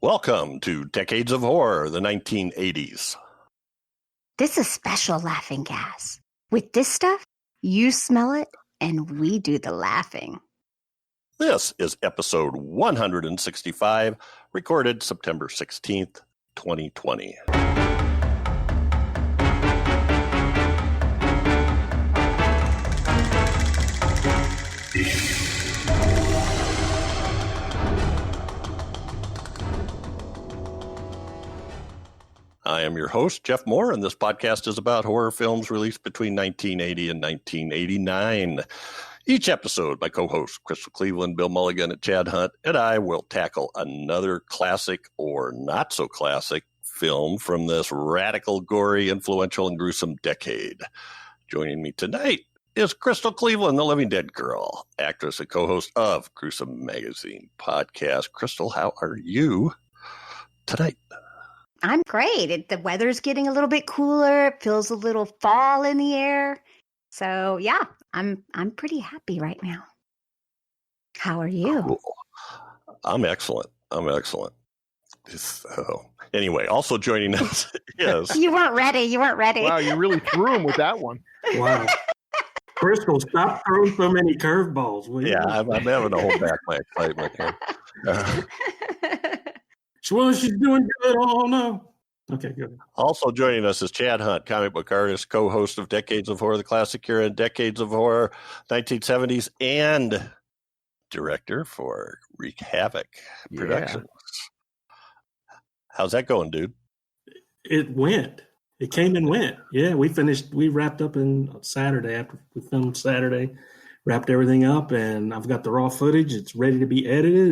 Welcome to Decades of Horror, the 1980s. This is special laughing gas. With this stuff, you smell it and we do the laughing. This is episode 165, recorded September 16th, 2020. I am your host, Jeff Mohr, and this podcast is about horror films released between 1980 and 1989. Each episode, my co-hosts Crystal Cleveland, Bill Mulligan, and Chad Hunt, and I will tackle another classic or not-so-classic film from this radical, gory, influential, and gruesome decade. Joining me tonight is Crystal Cleveland, the Living Dead Girl, actress and co-host of Gruesome Magazine podcast. Crystal, how are you tonight? I'm great. The weather's getting a little bit cooler. It feels a little fall in the air. So yeah, I'm pretty happy right now. How are you? Cool. I'm excellent. So, anyway, also joining us is... You weren't ready. Wow, you really threw him with that one. Wow. Crystal, stop throwing so many curveballs. Yeah, I'm having to hold back my excitement here. Well, she's doing good. Oh, no. Okay, good. Also joining us is Chad Hunt, comic book artist, co-host of Decades of Horror, the classic era, and Decades of Horror, 1970s, and director for Wreak Havoc Productions. How's that going, dude? It went. It came and went. Yeah, we wrapped up on Saturday after we filmed Saturday, wrapped everything up, and I've got the raw footage. It's ready to be edited,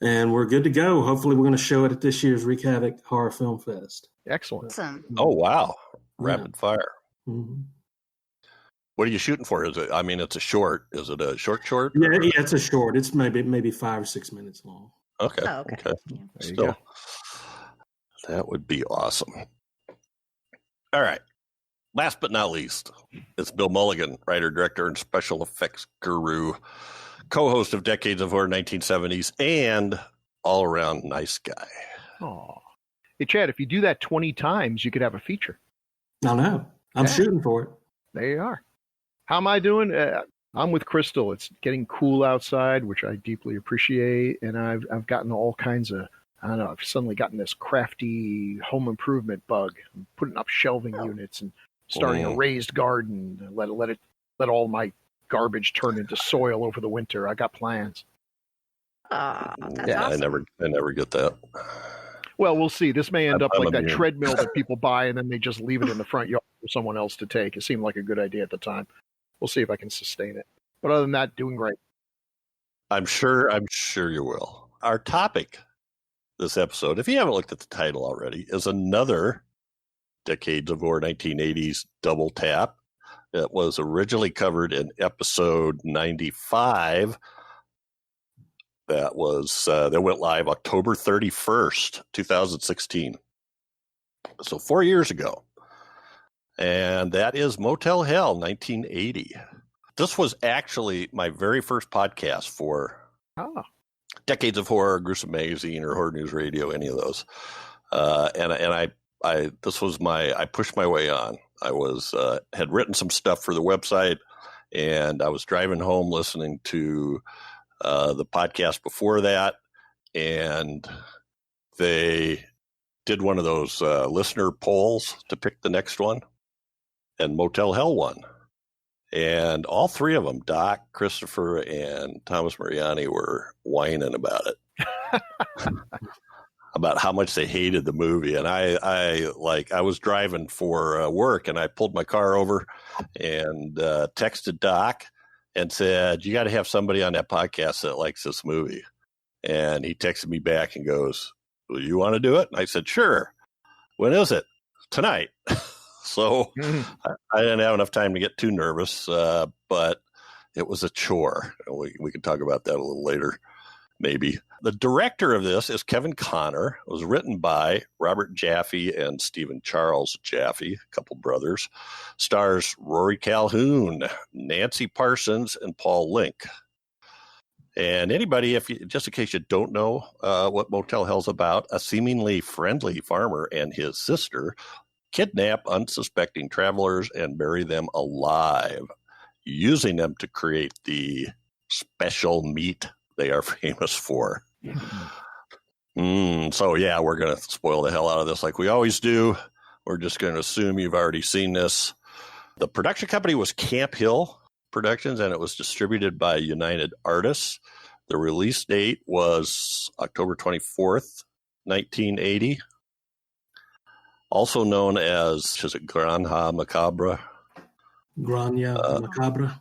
and we're good to go. Hopefully, we're going to show it at this year's Wreak Havoc Horror Film Fest. Excellent. Awesome. Oh, wow. Rapid fire. Mm-hmm. What are you shooting for? Is it? I mean, it's a short. Is it a short? Yeah, it's a short. It's maybe 5 or 6 minutes long. Okay. Oh, okay. Okay. Yeah. Still, that would be awesome. All right. Last but not least, it's Bill Mulligan, writer, director, and special effects guru, co-host of Decades of Horror 1970s, and all-around nice guy. Oh, hey, Chad, if you do that 20 times, you could have a feature. I know. I'm shooting for it. There you are. How am I doing? I'm with Crystal. It's getting cool outside, which I deeply appreciate, and I've gotten all kinds of, I don't know, I've suddenly gotten this crafty home improvement bug. I'm putting up shelving units and starting a raised garden. Let all my garbage turn into soil over the winter. I got plans. That's Yeah, awesome. I never get that. Well, we'll see. This may end up I'm like that immune. treadmill that people buy and then they just leave it in the front yard for someone else to take. It seemed like a good idea at the time. We'll see if I can sustain it. But other than that, doing great. I'm sure you will. Our topic this episode, if you haven't looked at the title already, is another Decades of Horror 1980s double tap. It was originally covered in episode 95. That went live October 31st, 2016. So 4 years ago. And that is Motel Hell, 1980. This was actually my very first podcast for Decades of Horror, Gruesome Magazine, or Horror News Radio, any of those. And I pushed my way on. I had written some stuff for the website, and I was driving home listening to the podcast before that, and they did one of those listener polls to pick the next one, and Motel Hell won. And all three of them, Doc, Christopher, and Thomas Mariani, were whining about it. About how much they hated the movie. And I was driving for work, and I pulled my car over and texted Doc and said, you got to have somebody on that podcast that likes this movie. And he texted me back and goes, well, you want to do it? And I said, sure. When is it? Tonight. So I didn't have enough time to get too nervous, but it was a chore. We can talk about that a little later, maybe. The director of this is Kevin Connor. It was written by Robert Jaffe and Stephen Charles Jaffe, a couple brothers. Stars Rory Calhoun, Nancy Parsons, and Paul Linke. And anybody, just in case you don't know what Motel Hell's about, a seemingly friendly farmer and his sister kidnap unsuspecting travelers and bury them alive, using them to create the special meat they are famous for. So, yeah, we're going to spoil the hell out of this like we always do. We're just going to assume you've already seen this. The production company was Camp Hill Productions, and it was distributed by United Artists. The release date was October 24th, 1980. Also known as, is it Granja Macabre? Granja Macabre.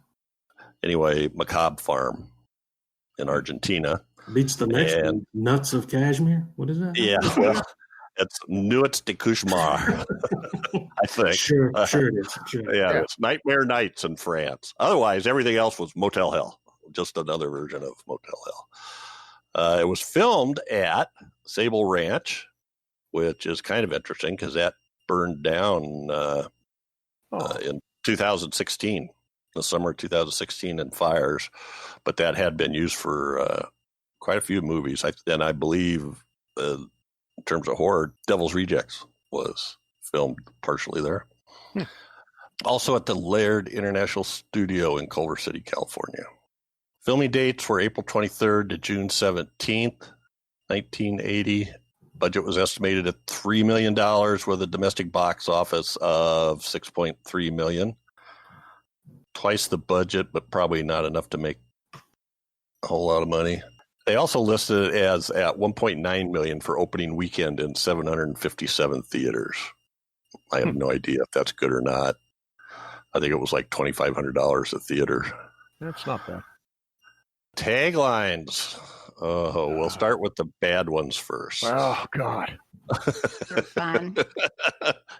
Anyway, Macabre Farm in Argentina. Beats the next one, Nuts of Kashmir. What is that? Yeah, well, it's Nuts de Cauchemar, I think. Sure it is. Sure. Yeah, it's Nightmare Nights in France. Otherwise, everything else was Motel Hell, just another version of Motel Hell. It was filmed at Sable Ranch, which is kind of interesting because that burned down in 2016, the summer of 2016 in fires. But that had been used for quite a few movies. I believe, in terms of horror, Devil's Rejects was filmed partially there. Also at the Laird International Studio in Culver City, California. Filming dates were April 23rd to June 17th, 1980. Budget was estimated at $3 million with a domestic box office of $6.3 million. Twice the budget, but probably not enough to make a whole lot of money. They also listed it as at $1.9 million for opening weekend in 757 theaters. I have no idea if that's good or not. I think it was like $2,500 a theater. That's not bad. Taglines. Oh, we'll start with the bad ones first. Oh, God. They're fun.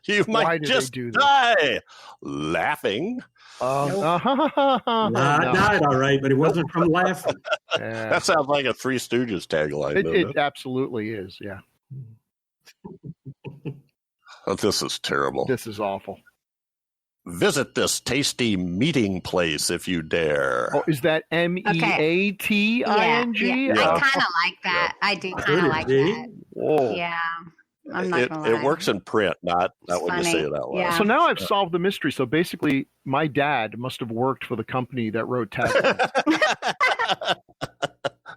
You Why might did just they do that? die laughing. I died all right, but it wasn't from laughing. Yeah. That sounds like a Three Stooges tagline. It absolutely is, yeah. Oh, this is terrible. This is awful. Visit this tasty meeting place if you dare. Oh, is that MEATING? Yeah. I kind of like that. I do kind of like that. Whoa. Yeah. I'm not gonna lie. It works in print, not when you funny. say it out loud. Yeah. So now I've solved the mystery. So basically, my dad must have worked for the company that wrote taglines.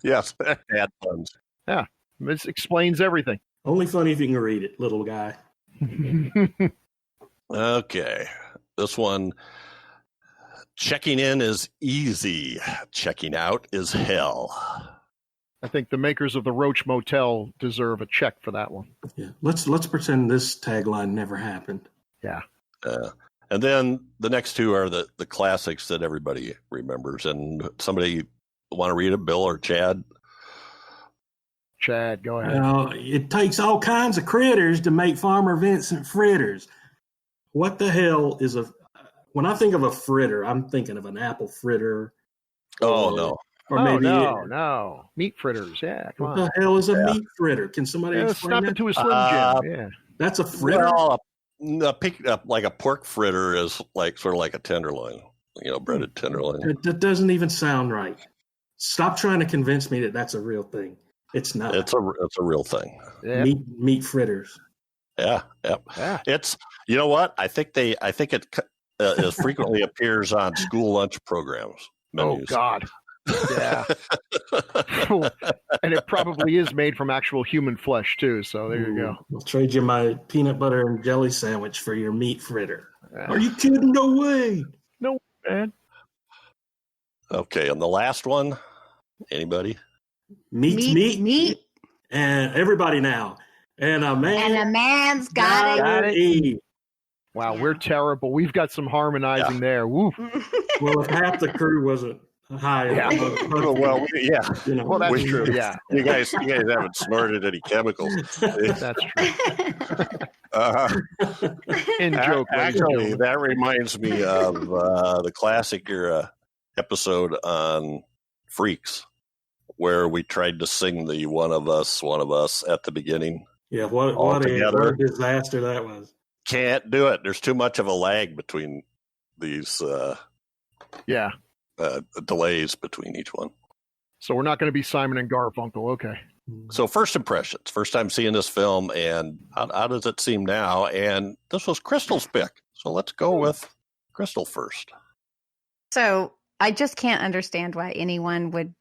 Yes, bad puns. Yeah, this explains everything. Only funny if you can read it, little guy. Okay. This one, checking in is easy. Checking out is hell. I think the makers of the Roach Motel deserve a check for that one. Yeah, let's pretend this tagline never happened. Yeah. And then the next two are the classics that everybody remembers. And somebody want to read it, Bill or Chad? Chad, go ahead. It takes all kinds of critters to make Farmer Vincent fritters. What the hell is when I think of a fritter, I'm thinking of an apple fritter. No. Or maybe no. Meat fritters, yeah. Come what on. the hell is a meat fritter? Can somebody explain Snap that? into a Slim Jim, yeah. That's a fritter? Well, like a pork fritter is like sort of like a tenderloin, breaded tenderloin. That doesn't even sound right. Stop trying to convince me that that's a real thing. It's not. It's a real thing. Yeah. Meat fritters. Yeah. It's, you know what? I think it frequently appears on school lunch programs. Menus. Oh God. Yeah. And it probably is made from actual human flesh too. So there you go. I'll trade you my peanut butter and jelly sandwich for your meat fritter. Are you kidding? No way. No, man. Okay, and the last one. Anybody? Meat. And everybody now. And a man's got to eat. Wow, we're terrible. We've got some harmonizing there. Woo. Well, if half the crew wasn't high. Yeah. Well, yeah. Well, that's true. Yeah. You guys haven't snorted any chemicals. That's true. In joke. Actually, that reminds me of the classic era episode on Freaks, where we tried to sing the one of us at the beginning. Yeah, what a disaster that was. Can't do it. There's too much of a lag between these delays between each one. So we're not going to be Simon and Garfunkel. Okay. So first impressions, first time seeing this film, and how does it seem now? And this was Crystal's pick. So let's go with Crystal first. So I just can't understand why anyone would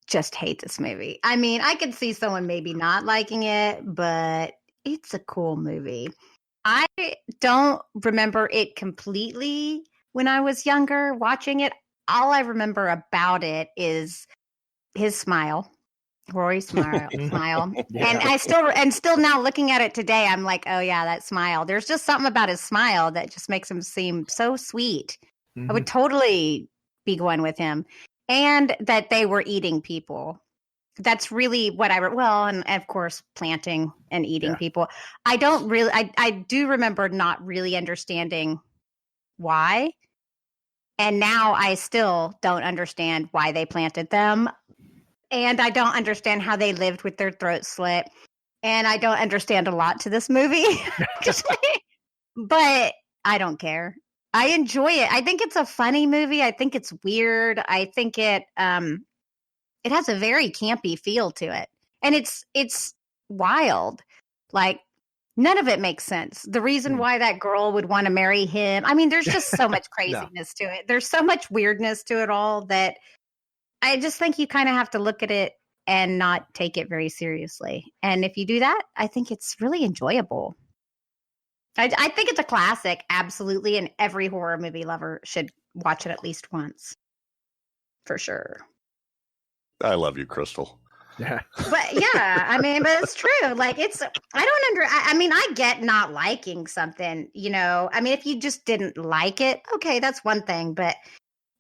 just hate this movie. I mean, I could see someone maybe not liking it, but it's a cool movie. I don't remember it completely when I was younger watching it. All I remember about it is his smile, Rory's smile. Yeah. And still now looking at it today, I'm like, oh yeah, that smile. There's just something about his smile that just makes him seem so sweet. I would totally be going with him. And that they were eating people. That's really what and of course, planting and eating people. I do remember not really understanding why. And now I still don't understand why they planted them. And I don't understand how they lived with their throats slit. And I don't understand a lot to this movie. But I don't care. I enjoy it. I think it's a funny movie. I think it's weird. I think it has a very campy feel to it. And it's wild. Like, none of it makes sense. The reason why that girl would want to marry him. I mean, there's just so much craziness to it. There's so much weirdness to it all that I just think you kind of have to look at it and not take it very seriously. And if you do that, I think it's really enjoyable. I think it's a classic, absolutely, and every horror movie lover should watch it at least once. For sure. I love you, Crystal. Yeah. But yeah, I mean, but it's true. Like, I mean, I get not liking something, you know. I mean, if you just didn't like it, okay, that's one thing, but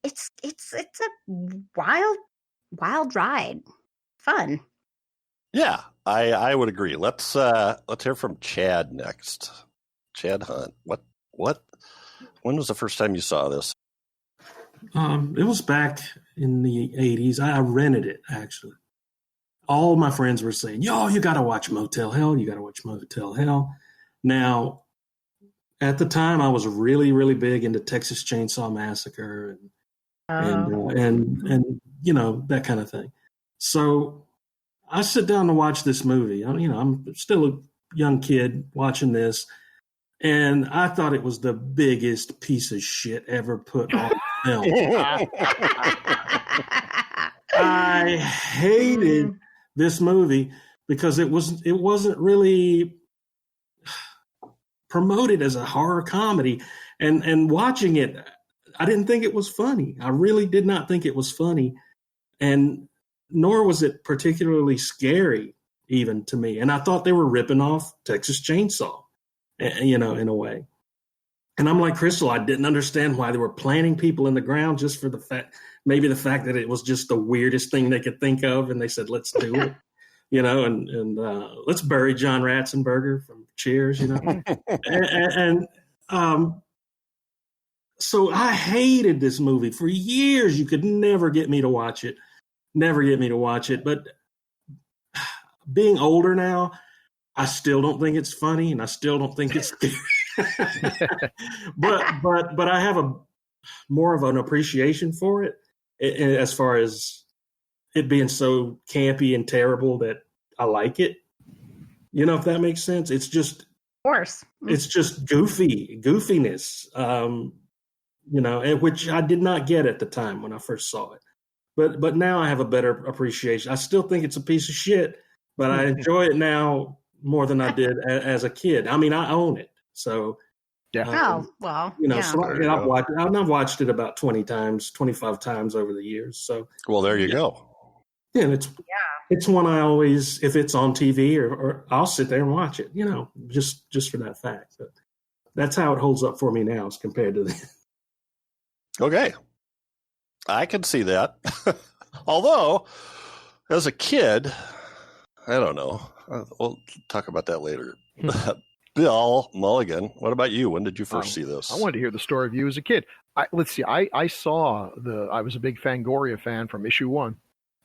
it's a wild ride. Fun. Yeah, I would agree. Let's hear from Chad next. Chad Hunt. When was the first time you saw this? It was back in the 80s. I rented it, actually. All my friends were saying, yo, you got to watch Motel Hell. You got to watch Motel Hell. Now, at the time, I was really, really big into Texas Chainsaw Massacre and you know, that kind of thing. So I sit down to watch this movie. I'm still a young kid watching this. And I thought it was the biggest piece of shit ever put on film. I hated this movie because it wasn't really promoted as a horror comedy. And watching it, I didn't think it was funny. I really did not think it was funny. And nor was it particularly scary even to me. And I thought they were ripping off Texas Chainsaw, you know, in a way. And I'm like Crystal, I didn't understand why they were planting people in the ground just for the fact that it was just the weirdest thing they could think of. And they said, let's do it, you know, and let's bury John Ratzenberger from Cheers, you know. So I hated this movie for years. You could never get me to watch it. But being older now, I still don't think it's funny, and I still don't think it's scary. but I have a more of an appreciation for it, as far as it being so campy and terrible that I like it. You know, if that makes sense. It's just, of course, it's just goofiness. You know, which I did not get at the time when I first saw it. But now I have a better appreciation. I still think it's a piece of shit, but I enjoy it now more than I did as a kid. I mean, I own it. So, yeah. You know, so I've watched it about 20 times, 25 times over the years. So, well, there you go. Yeah, and it's one I always, if it's on TV or I'll sit there and watch it, you know, just for that fact. But that's how it holds up for me now as compared to the. Okay. I can see that. Although, as a kid, I don't know. We'll talk about that later. Bill Mulligan, what about you? When did you first see this? I wanted to hear the story of you as a kid. Let's see. I was a big Fangoria fan from issue 1.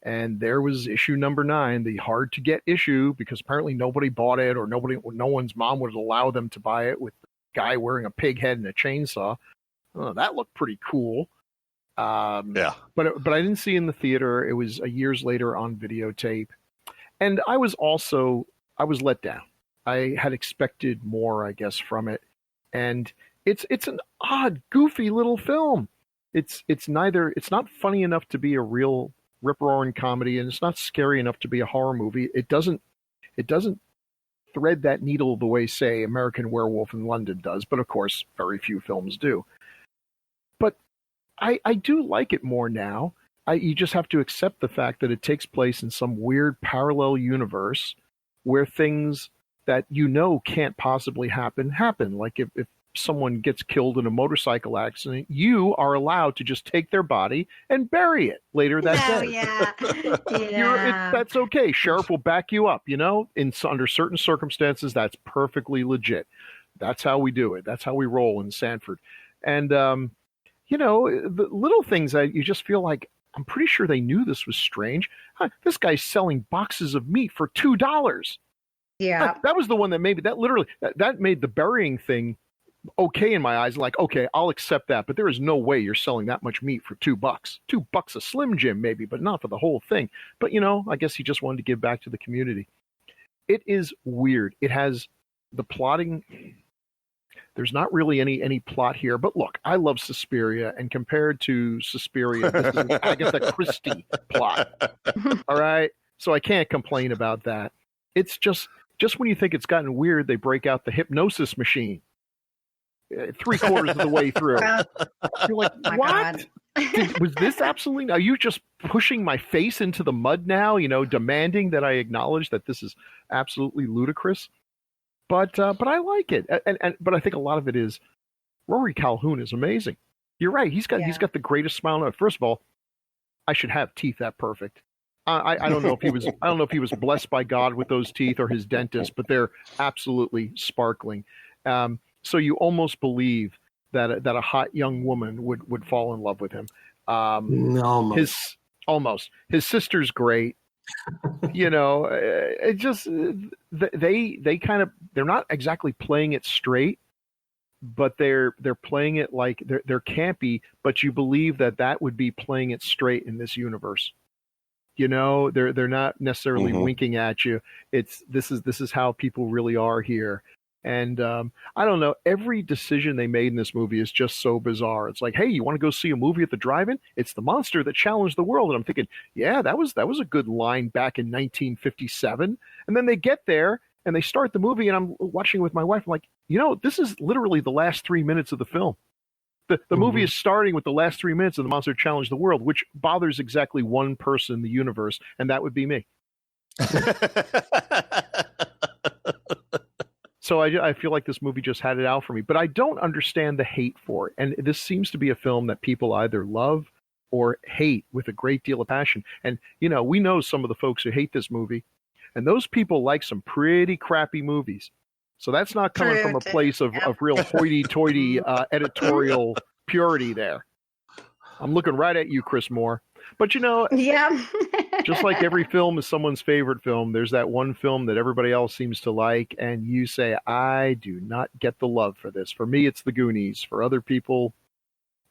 And there was issue number 9, the hard to get issue, because apparently nobody bought it, or no one's mom would allow them to buy it, with the guy wearing a pig head and a chainsaw. That looked pretty cool. Yeah. But I didn't see it in the theater. It was years later on videotape. And I was let down. I had expected more, I guess, from it. And it's an odd, goofy little film. It's not funny enough to be a real rip-roaring comedy, and it's not scary enough to be a horror movie. It doesn't thread that needle the way, say, American Werewolf in London does, but of course, very few films do. But I do like it more now. You just have to accept the fact that it takes place in some weird parallel universe where things that can't possibly happen. Like if someone gets killed in a motorcycle accident, you are allowed to just take their body and bury it later that day. Yeah. That's okay. Sheriff will back you up, under certain circumstances, that's perfectly legit. That's how we do it. That's how we roll in Sanford. And, the little things that you just feel like, I'm pretty sure they knew this was strange. This guy's selling boxes of meat for $2. Yeah. That was the one that made that made the burying thing okay in my eyes. Like, okay, I'll accept that, but there is no way you're selling that much meat for $2. $2 a Slim Jim maybe, but not for the whole thing. But I guess he just wanted to give back to the community. It is weird. It has the plotting. There's not really any plot here, but look, I love Suspiria, and compared to Suspiria, this is an Agatha Christie plot. All right, so I can't complain about that. It's just when you think it's gotten weird, they break out the hypnosis machine. 3/4 of the way through, you're like, "What? Was this absolutely? Are you just pushing my face into the mud now? Demanding that I acknowledge that this is absolutely ludicrous." But I like it, but I think a lot of it is Rory Calhoun is amazing. You're right. He's got the greatest smile on earth. First of all, I should have teeth that perfect. I don't know if he was blessed by God with those teeth or his dentist, but they're absolutely sparkling. So you almost believe that a hot young woman would fall in love with him. His sister's great. It just they kind of, they're not exactly playing it straight, but they're playing it like they're campy, but you believe that would be playing it straight in this universe. They're not necessarily winking at you. This is how people really are here. And I don't know, every decision they made in this movie is just so bizarre. It's like, hey, you want to go see a movie at the drive-in? It's the monster that challenged the world. And I'm thinking, yeah, that was a good line back in 1957. And then they get there and they start the movie, and I'm watching with my wife. I'm like, this is literally the last 3 minutes of the film. The movie is starting with the last 3 minutes of the monster challenged the world, which bothers exactly one person in the universe, and that would be me. So I feel like this movie just had it out for me, but I don't understand the hate for it. And this seems to be a film that people either love or hate with a great deal of passion. And, we know some of the folks who hate this movie, and those people like some pretty crappy movies. So that's not coming from a place of real hoity-toity editorial purity there. I'm looking right at you, Chris Mohr. But yeah. Just like every film is someone's favorite film, there's that one film that everybody else seems to like, and you say, I do not get the love for this. For me, it's The Goonies. For other people,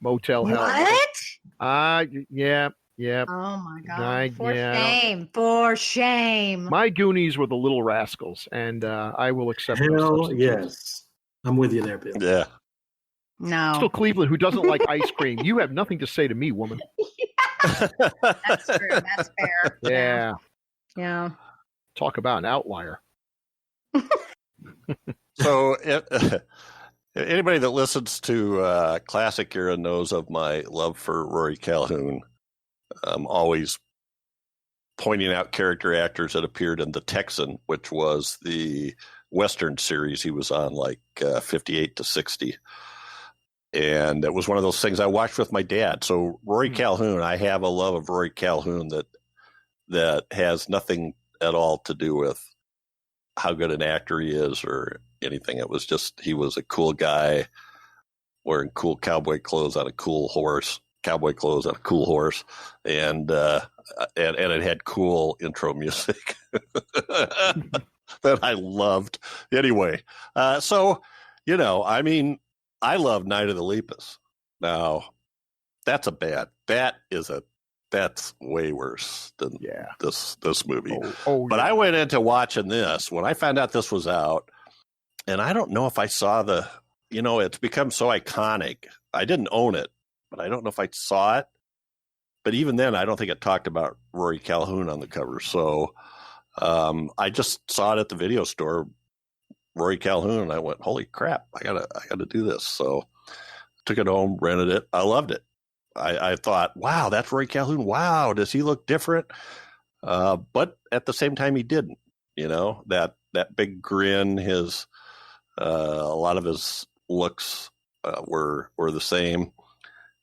Motel Hell. What? Yeah. Oh my God. For shame. My Goonies were The Little Rascals, and I will accept those. Yes. I'm with you there, Bill. Yeah. No. Still Cleveland, who doesn't like ice cream. You have nothing to say to me, woman. That's true. That's fair. Yeah. Talk about an outlier. So, anybody that listens to Classic Era knows of my love for Rory Calhoun. I'm always pointing out character actors that appeared in The Texan, which was the Western series he was on, like 58 to 60. And it was one of those things I watched with my dad. So Rory Calhoun, I have a love of Rory Calhoun that has nothing at all to do with how good an actor he is or anything. It was just, he was a cool guy wearing cool cowboy clothes on a cool horse, and it had cool intro music that I loved. Anyway, I love Night of the Lepus. Now, that's way worse than this movie. But I went into watching this when I found out this was out, and I don't know if I saw it's become so iconic. I didn't own it, but I don't know if I saw it. But even then, I don't think it talked about Rory Calhoun on the cover. So I just saw it at the video store, Rory Calhoun, and I went, "Holy crap! I gotta do this." So took it home, rented it. I loved it. I thought, wow, that's Rory Calhoun. Wow, does he look different? But at the same time, he didn't. That big grin, a lot of his looks were the same.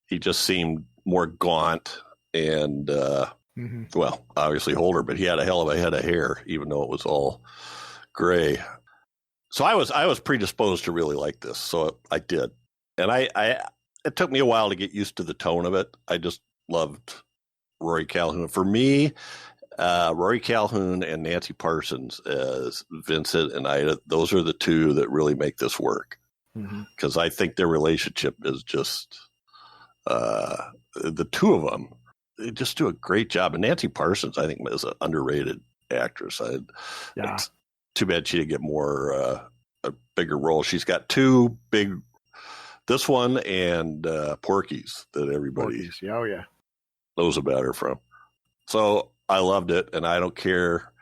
He just seemed more gaunt and, well, obviously older, but he had a hell of a head of hair, even though it was all gray. So I was predisposed to really like this, so I did. And it took me a while to get used to the tone of it. I just loved Rory Calhoun. For me, Rory Calhoun and Nancy Parsons as Vincent and Ida, those are the two that really make this work. Because I think their relationship is just, the two of them, they just do a great job. And Nancy Parsons, I think, is an underrated actress. It's too bad she didn't get a bigger role. She's got two big, this one and Porky's that everybody knows about her from. So I loved it, and I don't care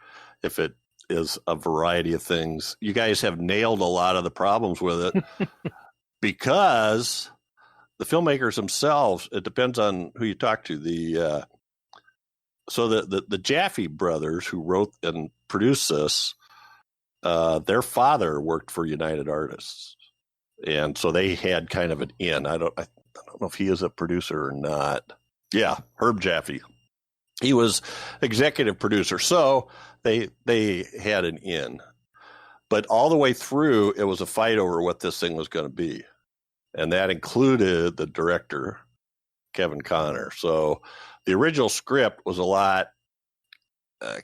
if it is a variety of things. You guys have nailed a lot of the problems with it because the filmmakers themselves, it depends on who you talk to. The Jaffe brothers who wrote and produced this, their father worked for United Artists. And so they had kind of an in. I don't know if he is a producer or not. Yeah, Herb Jaffe. He was executive producer. So they had an in. But all the way through, it was a fight over what this thing was going to be. And that included the director, Kevin Connor. So the original script was a lot,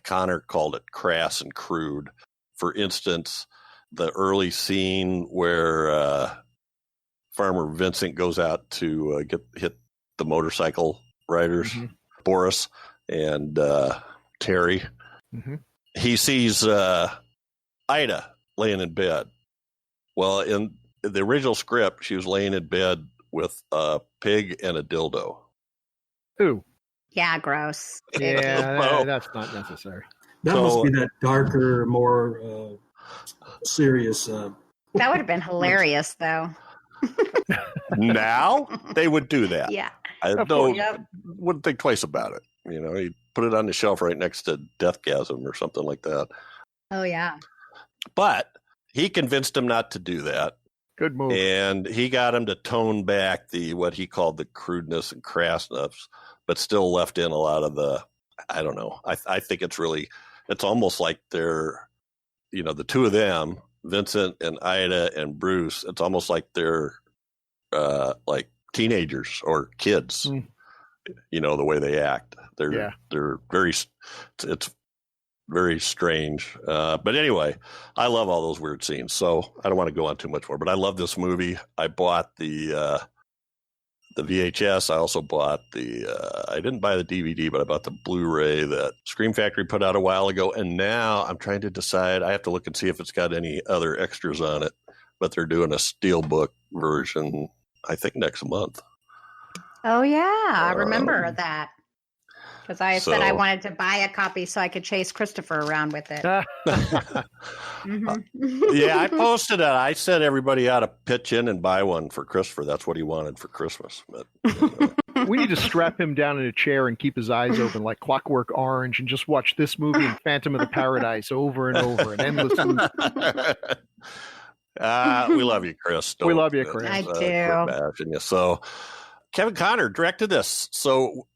Connor called it crass and crude. For instance, the early scene where Farmer Vincent goes out to hit the motorcycle riders, Boris and Terry. He sees Ida laying in bed. Well, in the original script, she was laying in bed with a pig and a dildo. Ooh. Yeah, gross. Yeah, that's not necessary. That must be that darker, more serious. That would have been hilarious, though. Now they would do that. Yeah. I wouldn't think twice about it. You'd put it on the shelf right next to Deathgasm or something like that. Oh, yeah. But he convinced him not to do that. Good move. And he got him to tone back what he called the crudeness and crassness, but still left in a lot of the, I don't know. I think it's almost like they're, the two of them, Vincent and Ida and Bruce, it's almost like they're like teenagers or kids, the way they act. They're very, it's very strange. But anyway, I love all those weird scenes. So I don't want to go on too much more, but I love this movie. I bought the VHS. I also bought I didn't buy the DVD, but I bought the Blu-ray that Scream Factory put out a while ago. And now I'm trying to decide, I have to look and see if it's got any other extras on it, but they're doing a Steelbook version, I think next month. Oh yeah. I remember that. Because I said I wanted to buy a copy so I could chase Christopher around with it. Yeah, I posted it. I said everybody ought to pitch in and buy one for Christopher. That's what he wanted for Christmas. But we need to strap him down in a chair and keep his eyes open like Clockwork Orange and just watch this movie and Phantom of the Paradise over and over and endlessly. We love you, Chris. We love you, Chris. I do. So Kevin Connor directed this. So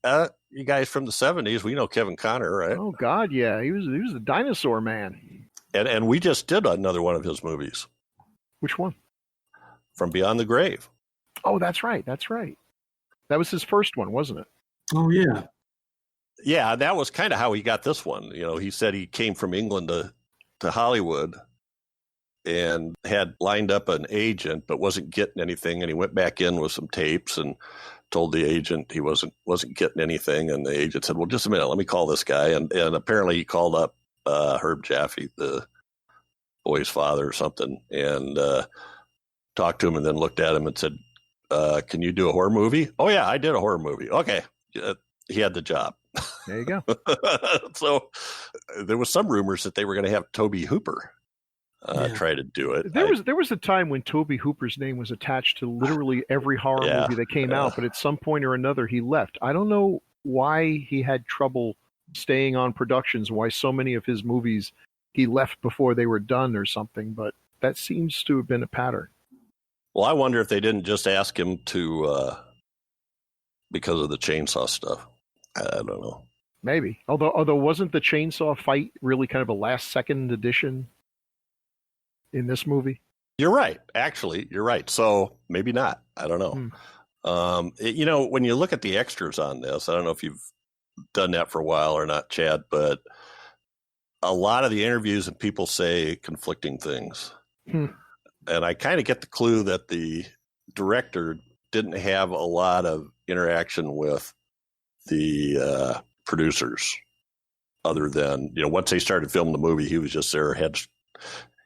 you guys from the 70s, we know Kevin Connor, right? Oh God, yeah. He was the dinosaur man. And we just did another one of his movies. Which one? From Beyond the Grave. Oh, that's right. That was his first one, wasn't it? Oh yeah. Yeah, that was kind of how he got this one. He said he came from England to Hollywood and had lined up an agent but wasn't getting anything, and he went back in with some tapes and told the agent he wasn't getting anything, and the agent said, "Well, just a minute, let me call this guy." And apparently he called up Herb Jaffe, the boy's father or something, and talked to him, and then looked at him and said, "Can you do a horror movie?" "Oh yeah, I did a horror movie." Okay, he had the job. There you go. So there was some rumors that they were going to have Tobe Hooper try to do it. There was a time when Tobe Hooper's name was attached to literally every horror movie that came out, but at some point or another he left. I don't know why he had trouble staying on productions, why so many of his movies he left before they were done or something, but that seems to have been a pattern. Well, I wonder if they didn't just ask him to because of the chainsaw stuff. I don't know. Maybe. Although wasn't the chainsaw fight really kind of a last second addition in this movie? You're right. Actually, you're right. So maybe not. I don't know. When you look at the extras on this, I don't know if you've done that for a while or not, Chad, but a lot of the interviews and people say conflicting things. And I kind of get the clue that the director didn't have a lot of interaction with the producers other than, once they started filming the movie, he was just there.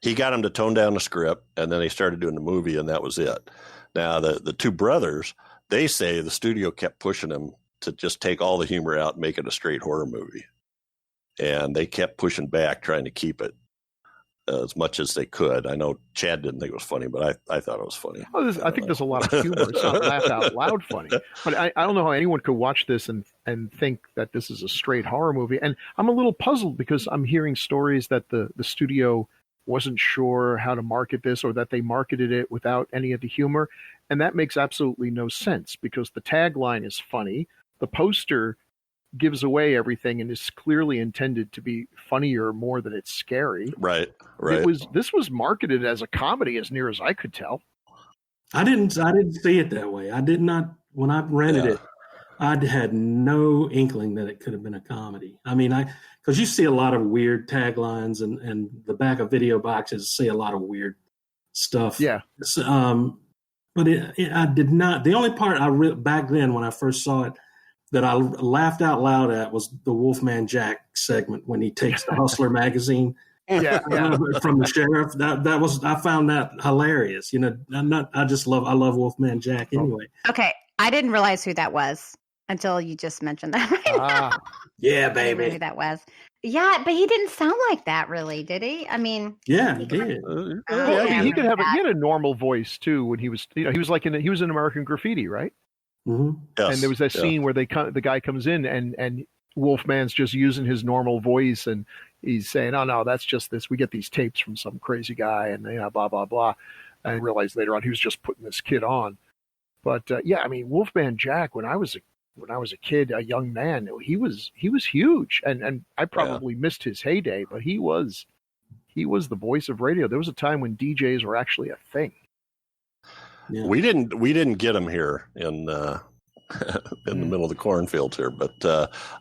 He got him to tone down the script, and then they started doing the movie, and that was it. Now, the two brothers, they say the studio kept pushing them to just take all the humor out and make it a straight horror movie. And they kept pushing back, trying to keep it as much as they could. I know Chad didn't think it was funny, but I thought it was funny. I think there's a lot of humor. It's not laugh out loud funny. But I don't know how anyone could watch this and think that this is a straight horror movie. And I'm a little puzzled because I'm hearing stories that the studio wasn't sure how to market this, or that they marketed it without any of the humor. And that makes absolutely no sense because the tagline is funny. The poster gives away everything and is clearly intended to be funnier more than it's scary. Right. This was marketed as a comedy as near as I could tell. I didn't see it that way. I did not, when I rented it, I had no inkling that it could have been a comedy. I mean, because you see a lot of weird taglines and the back of video boxes see a lot of weird stuff. Yeah. But I did not, the only part back then when I first saw it, that I laughed out loud at was the Wolfman Jack segment when he takes the Hustler magazine from the sheriff. I found that hilarious. I love Wolfman Jack anyway. Okay, I didn't realize who that was until you just mentioned that. Yeah, I baby. didn't know who that was. Yeah, but he didn't sound like that, really, did he? I mean, yeah, he did. He could have. He had a normal voice too when he was. He was like he was in American Graffiti, right? Mm-hmm. Yes, and there was that scene where the guy comes in and Wolfman's just using his normal voice and he's saying, "Oh no, that's just this. We get these tapes from some crazy guy and blah blah blah." And I realized later on he was just putting this kid on. But I mean, Wolfman Jack when I was a kid, a young man, he was huge, and I probably missed his heyday, but he was the voice of radio. There was a time when DJs were actually a thing. Yeah. We didn't get him here in the middle of the cornfields here, but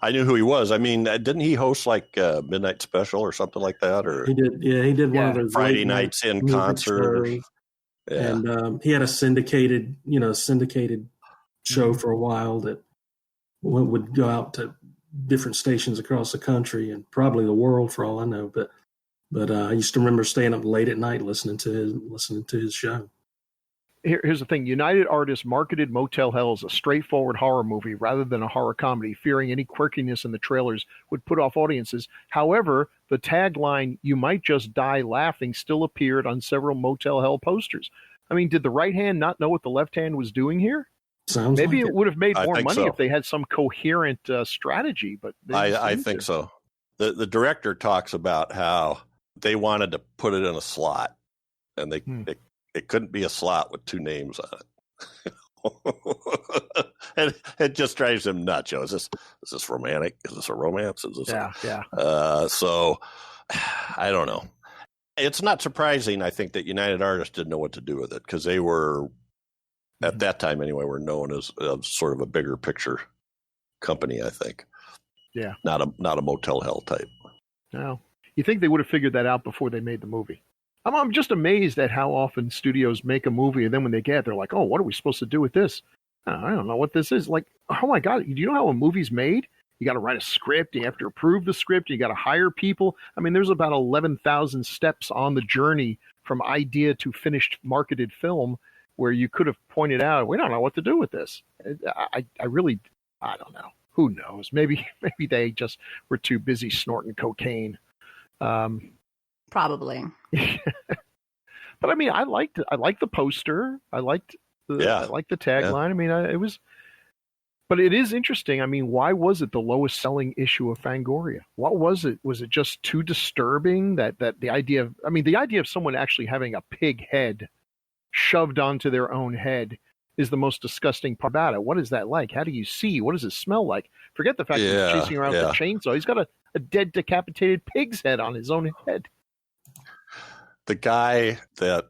I knew who he was. I mean, didn't he host like Midnight Special or something like that? Or he did. Yeah, he did one of those Friday nights in concert. And he had a syndicated show for a while that would go out to different stations across the country and probably the world for all I know. But I used to remember staying up late at night listening to his show. Here's the thing. United Artists marketed Motel Hell as a straightforward horror movie rather than a horror comedy, fearing any quirkiness in the trailers would put off audiences. However, the tagline, "You might just die laughing," still appeared on several Motel Hell posters. I mean, did the right hand not know what the left hand was doing here? Maybe it would have made more money if they had some coherent strategy, but I think so. The director talks about how they wanted to put it in a slot, and it couldn't be a slot with two names on it. And it just drives him nuts. Is this romantic? Is this a romance? Is this so I don't know. It's not surprising, I think, that United Artists didn't know what to do with it, because they were, at that time anyway, were known as sort of a bigger picture company, I think. Yeah. Not a Motel Hell type. No. You think they would have figured that out before they made the movie? I'm just amazed at how often studios make a movie and then when they get it, they're like, "Oh, what are we supposed to do with this?" I don't know what this is. Like, oh my God, do you know how a movie's made? You got to write a script. You have to approve the script. You got to hire people. I mean, there's about 11,000 steps on the journey from idea to finished marketed film where you could have pointed out, we don't know what to do with this. I don't know. Who knows? Maybe they just were too busy snorting cocaine. Probably. But I mean, I liked the poster. I liked the tagline. Yeah. I mean, it was. But it is interesting. I mean, why was it the lowest selling issue of Fangoria? What was it? Was it just too disturbing that the idea of someone actually having a pig head shoved onto their own head is the most disgusting part about it. What is that like? How do you see? What does it smell like? Forget the fact that he's chasing around with a chainsaw. He's got a dead, decapitated pig's head on his own head. The guy that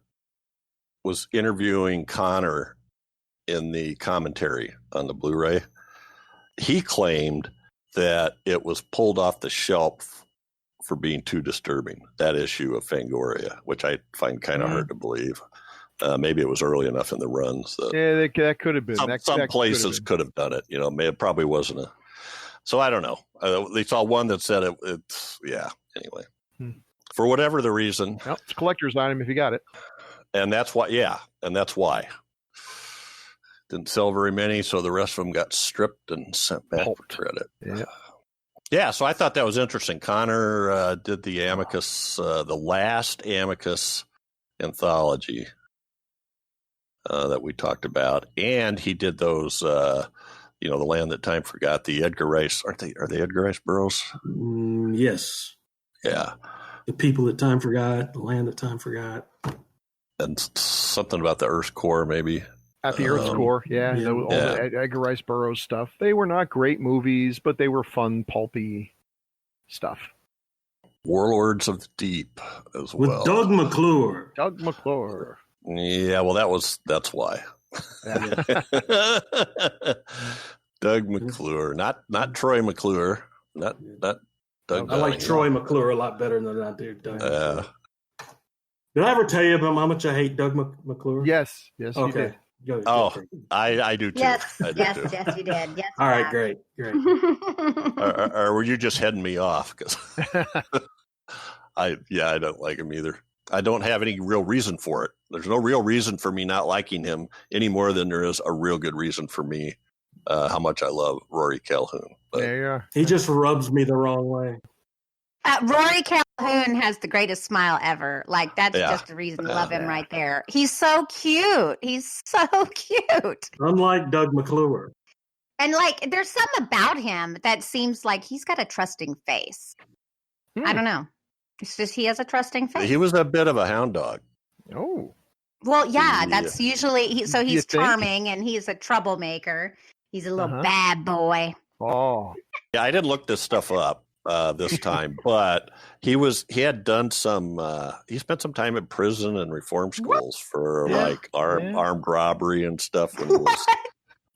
was interviewing Connor in the commentary on the Blu-ray, he claimed that it was pulled off the shelf for being too disturbing, that issue of Fangoria, which I find kind of hard to believe. Maybe it was early enough in the runs that that could have been. Some places could have done it. You know, it probably wasn't a. So I don't know. They saw one that said it's Anyway, for whatever the reason, well, it's a collector's item if you got it, and that's why. Yeah, and that's why. Didn't sell very many, so the rest of them got stripped and sent back for credit. Yeah. So I thought that was interesting. Connor did the Amicus, the last Amicus anthology that we talked about, and he did those. The Land That Time Forgot. The Edgar Rice are they Edgar Rice Burroughs? Yes. Yeah. The People That Time Forgot. The Land That Time Forgot. And something about the Earth's core, maybe. At the Earth's core, all the Edgar Rice Burroughs stuff. They were not great movies, but they were fun, pulpy stuff. Warlords of the Deep as well. With Doug McClure. Yeah, well, that's why. Doug McClure, not Troy McClure, not Doug. I like Troy McClure a lot better than I do Doug. Did I ever tell you about how much I hate Doug McClure? Yes, okay. You did. I do too. Yes, yes, you did. Yes. All right, great. Or were you just heading me off? Because I don't like him either. I don't have any real reason for it. There's no real reason for me not liking him any more than there is a real good reason for me how much I love Rory Calhoun. But, there you are. He just rubs me the wrong way. Rory Calhoun has the greatest smile ever. Like, that's just a reason to love him right there. He's so cute. Unlike Doug McClure. And, like, there's something about him that seems like he's got a trusting face. I don't know. It's just he has a trusting face. He was a bit of a hound dog. Oh. Well, that's usually... he's charming, and he's a troublemaker. He's a little bad boy. Oh. Yeah, I didn't look this stuff up this time, but he had done some... he spent some time in prison and reform schools for armed robbery and stuff when he was...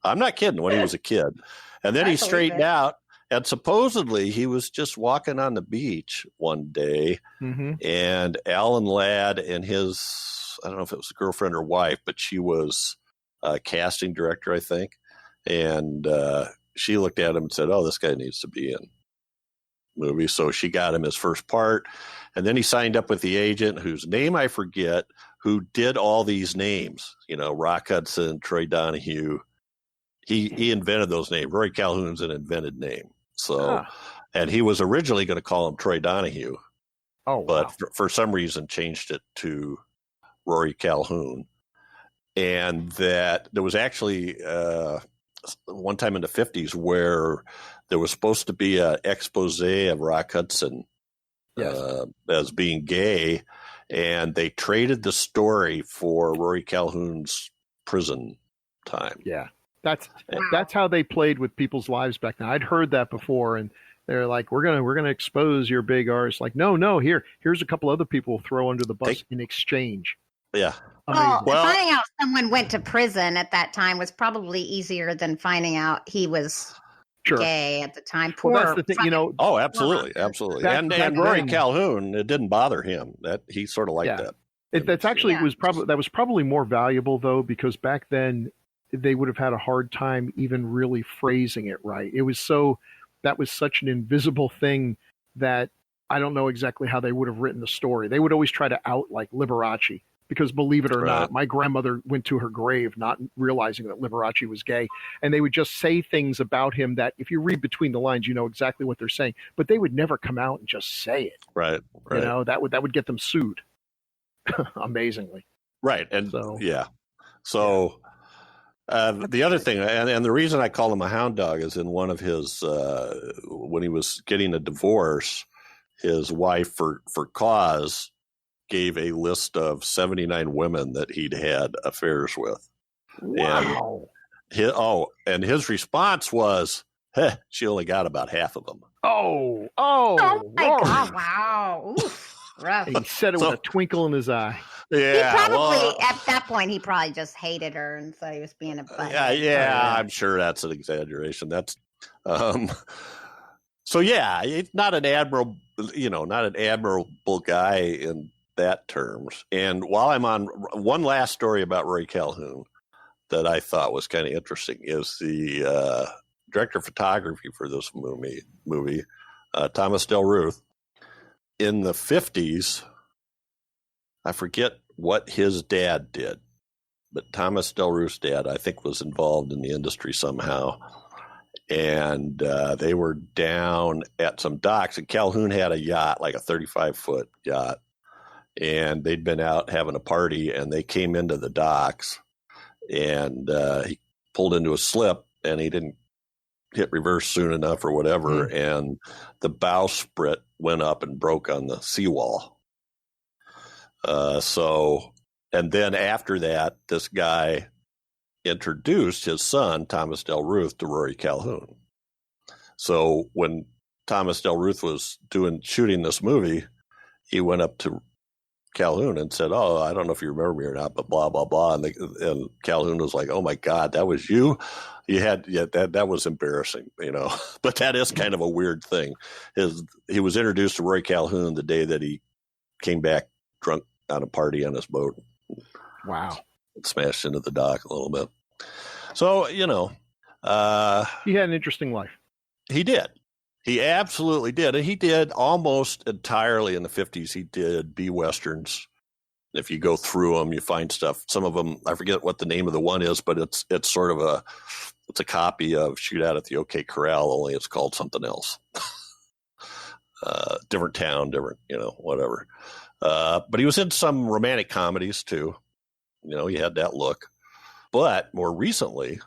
I'm not kidding, when he was a kid. And then he straightened out, and supposedly he was just walking on the beach one day, and Alan Ladd and his, I don't know if it was a girlfriend or wife, but she was a casting director, I think. And she looked at him and said, "Oh, this guy needs to be in movies." So she got him his first part. And then he signed up with the agent whose name I forget, who did all these names, Rock Hudson, Troy Donahue. He invented those names. Rory Calhoun's an invented name. So, and he was originally going to call him Troy Donahue. Oh, wow. But for some reason changed it to Rory Calhoun. And that there was actually one time in the 50s where there was supposed to be an expose of Rock Hudson as being gay, and they traded the story for Rory Calhoun's prison time. Yeah. That's how they played with people's lives back then. I'd heard that before, and they're like, "We're gonna expose your big artist." Like, no, here's a couple other people we'll throw under the bus in exchange. Yeah. Well, finding out someone went to prison at that time was probably easier than finding out he was gay at the time. That's the thing, Oh, absolutely. And Rory Calhoun, it didn't bother him. That he sort of liked that. That was probably more valuable though, because back then they would have had a hard time even really phrasing it right. That was such an invisible thing that I don't know exactly how they would have written the story. They would always try to out like Liberace, because believe it or not, my grandmother went to her grave not realizing that Liberace was gay. And they would just say things about him that if you read between the lines, you know exactly what they're saying, but they would never come out and just say it. Right. You know, that would get them sued. Amazingly. Right. And so the other thing, and the reason I call him a hound dog is in one of his, when he was getting a divorce, his wife for cause gave a list of 79 women that he'd had affairs with. Wow. And his response was, she only got about half of them. Oh my God. Wow. Oof, rough. He said it with a twinkle in his eye. Yeah. He probably, at that point, he probably just hated her and so he was being a butt. Yeah, I'm sure that's an exaggeration. That's, so yeah, it's not an admirable guy in that terms. And while I'm on, one last story about Rory Calhoun that I thought was kind of interesting is the director of photography for this movie, Thomas Del Ruth. In the 50s, I forget what his dad did, but Thomas Del Ruth's dad, I think, was involved in the industry somehow. And they were down at some docks, and Calhoun had a yacht, like a 35-foot yacht. And they'd been out having a party, and they came into the docks, and he pulled into a slip, and he didn't hit reverse soon enough or whatever, and the bowsprit went up and broke on the seawall. And then after that, this guy introduced his son, Thomas Del Ruth, to Rory Calhoun. So when Thomas Del Ruth was shooting this movie, he went up to Calhoun and said, I don't know if you remember me or not, but blah, blah, blah. And Calhoun was like, oh my God, that was you? That was embarrassing, you know, but that is kind of a weird thing. He was introduced to Rory Calhoun the day that he came back drunk on a party on his boat. Wow. Smashed into the dock a little bit. So, you know, he had an interesting life. He did. He absolutely did. And he did almost entirely in the 50s. He did B-Westerns. If you go through them, you find stuff. Some of them, I forget what the name of the one is, but it's sort of it's a copy of Shootout at the OK Corral, only it's called something else. Different town, different, you know, whatever. But he was in some romantic comedies too. You know, he had that look. But more recently,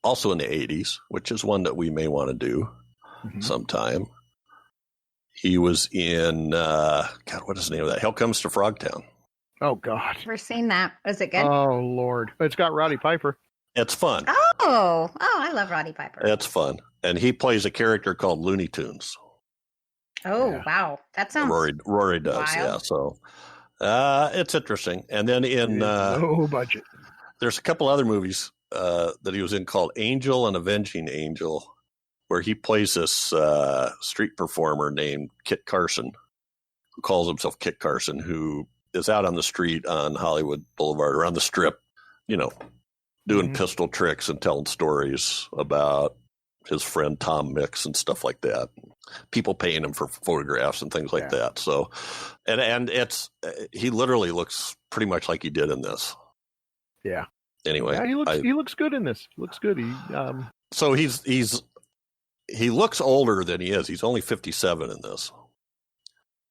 also in the 80s, which is one that we may want to do sometime, he was in, what is the name of that? Hell Comes to Frogtown. Oh, God. Never seen that. Was it good? Oh, Lord. It's got Roddy Piper. It's fun. Oh, I love Roddy Piper. It's fun. And he plays a character called Looney Tunes. Oh, yeah. Wow. That sounds Rory does, wild. Yeah. So it's interesting. And then in no budget. There's a couple other movies that he was in called Angel and Avenging Angel, where he plays this street performer named Kit Carson, who calls himself Kit Carson, who is out on the street on Hollywood Boulevard or on the Strip, you know, doing pistol tricks and telling stories about his friend Tom Mix and stuff like that. People paying him for photographs and things like that. So, and he literally looks pretty much like he did in this. Yeah. Anyway, he looks good in this. He looks good. So he looks older than he is. He's only 57 in this.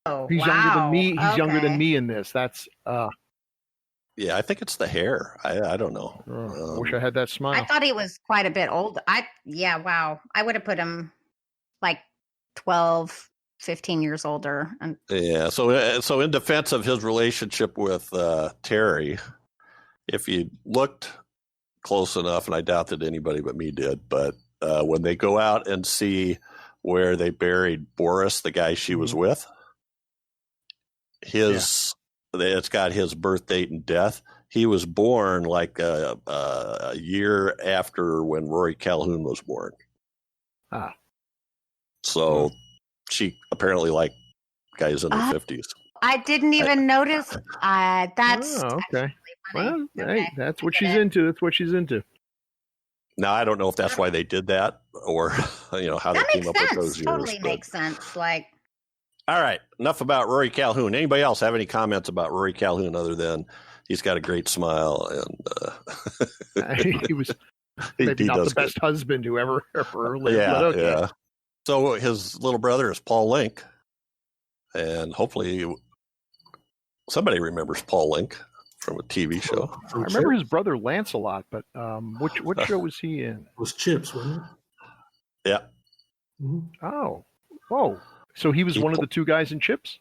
Oh, he's younger than me. He's younger than me in this. That's yeah, I think it's the hair. I don't know. I wish I had that smile. I thought he was quite a bit old. Wow. I would have put him like 12, 15 years older. Yeah. So in defense of his relationship with Terry, if you looked close enough, and I doubt that anybody but me did, but when they go out and see where they buried Boris, the guy she was with, it's got his birth date and death. He was born like a year after when Rory Calhoun was born. So she apparently liked guys in their 50s. I didn't even notice. That's okay. Well, hey, that's what she's into. That's what she's into. Now, I don't know if that's why they did that or, how they That came makes up with sense. those years. Totally but- makes sense. Like, All right. Enough about Rory Calhoun. Anybody else have any comments about Rory Calhoun other than he's got a great smile and He was maybe not the best husband who ever lived. Yeah, but okay. yeah. So his little brother is Paul Linke, and hopefully somebody remembers Paul Linke from a TV show. I remember his brother Lancelot, but what show was he in? It was Chips, wasn't it? Yeah. Mm-hmm. Oh, whoa! So he was one of the two guys in Chips?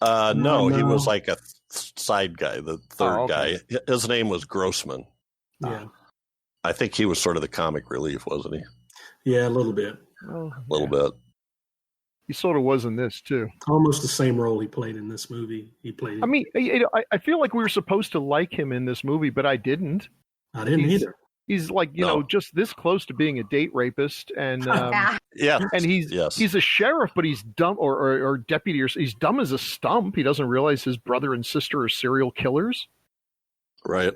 No, he No. was like a side guy, the third guy. His name was Grossman. Yeah. I think he was sort of the comic relief, wasn't he? Yeah, a little bit. Oh, A little bit. He sort of was in this too. Almost the same role he played in this movie. He played. I mean, I feel like we were supposed to like him in this movie, but I didn't. I didn't either. He's like, just this close to being a date rapist, and Yeah. and he's a sheriff, but he's dumb or deputy, or he's dumb as a stump. He doesn't realize his brother and sister are serial killers. Right.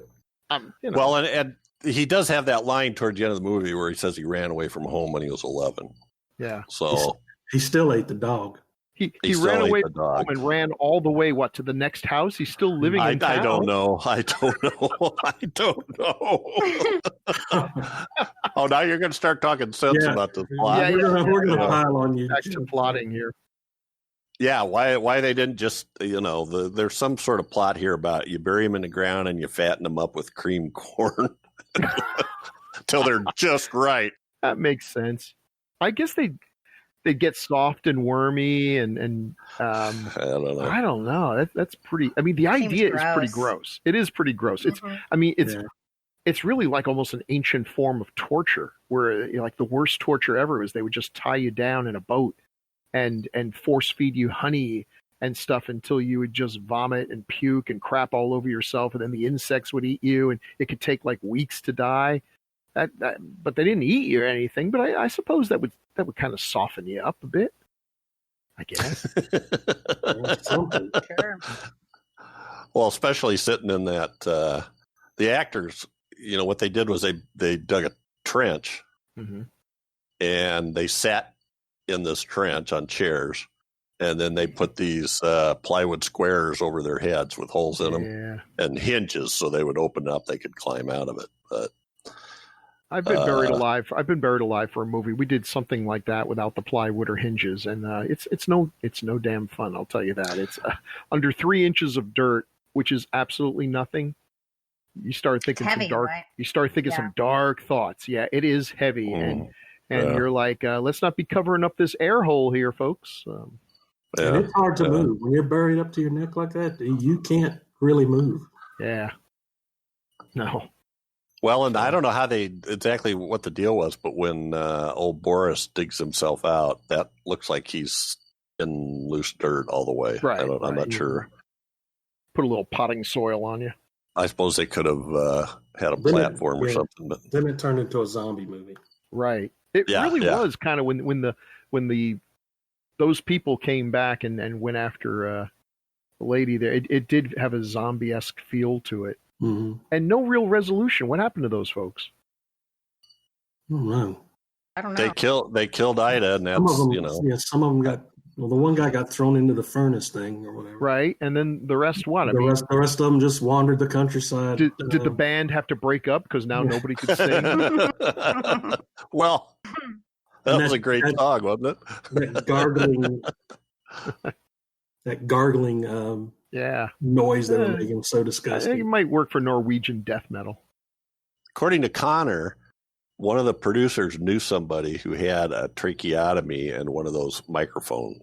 Well, and he does have that line towards the end of the movie where he says he ran away from home when he was 11. Yeah. So he still ate the dog. He still ran ate away the from home dog. and ran all the way to the next house. He's still living in town. I don't know. I don't know. Oh, now you're going to start talking sense about the plot. Yeah, we're going to pile on you. Back to plotting here. Yeah, why they didn't just, there's some sort of plot here about you bury them in the ground and you fatten them up with cream corn till they're just right. That makes sense. I guess they get soft and wormy and I don't know. I don't know. That's pretty. I mean, the idea is pretty gross. It is pretty gross. It's. I mean, it's really like almost an ancient form of torture, where like the worst torture ever is they would just tie you down in a boat and force feed you honey and stuff until you would just vomit and puke and crap all over yourself, and then the insects would eat you, and it could take like weeks to die. But they didn't eat you or anything. But I suppose that would kind of soften you up a bit, I guess. sure. Well, especially sitting in that, the actors, what they did was they dug a trench and they sat in this trench on chairs, and then they put these plywood squares over their heads with holes in them and hinges so they would open up, they could climb out of it. But I've been buried alive. I've been buried alive for a movie. We did something like that without the plywood or hinges, and it's no damn fun. I'll tell you that. It's under 3 inches of dirt, which is absolutely nothing. You start thinking heavy, some dark. right? You start thinking some dark thoughts. Yeah, it is heavy, and you're like, let's not be covering up this air hole here, folks. And it's hard to move when you're buried up to your neck like that. You can't really move. Yeah. No. Well, and I don't know exactly what the deal was, but when old Boris digs himself out, that looks like he's in loose dirt all the way. Right. I'm not sure. Put a little potting soil on you. I suppose they could have had a platform or something. But then it turned into a zombie movie. Right. It really was kind of when those people came back and went after the lady there. It did have a zombie-esque feel to it. Mm-hmm. And no real resolution. What happened to those folks? I don't know. They killed Ida, and that's some of them got. Well, the one guy got thrown into the furnace thing or whatever. Right, and then the rest what? The rest of them just wandered the countryside. Did the band have to break up because now nobody could sing? Well, that was a great song, wasn't it? That gargling noise that would make him so disgusting. I think it might work for Norwegian death metal. According to Connor, one of the producers knew somebody who had a tracheotomy and one of those microphones,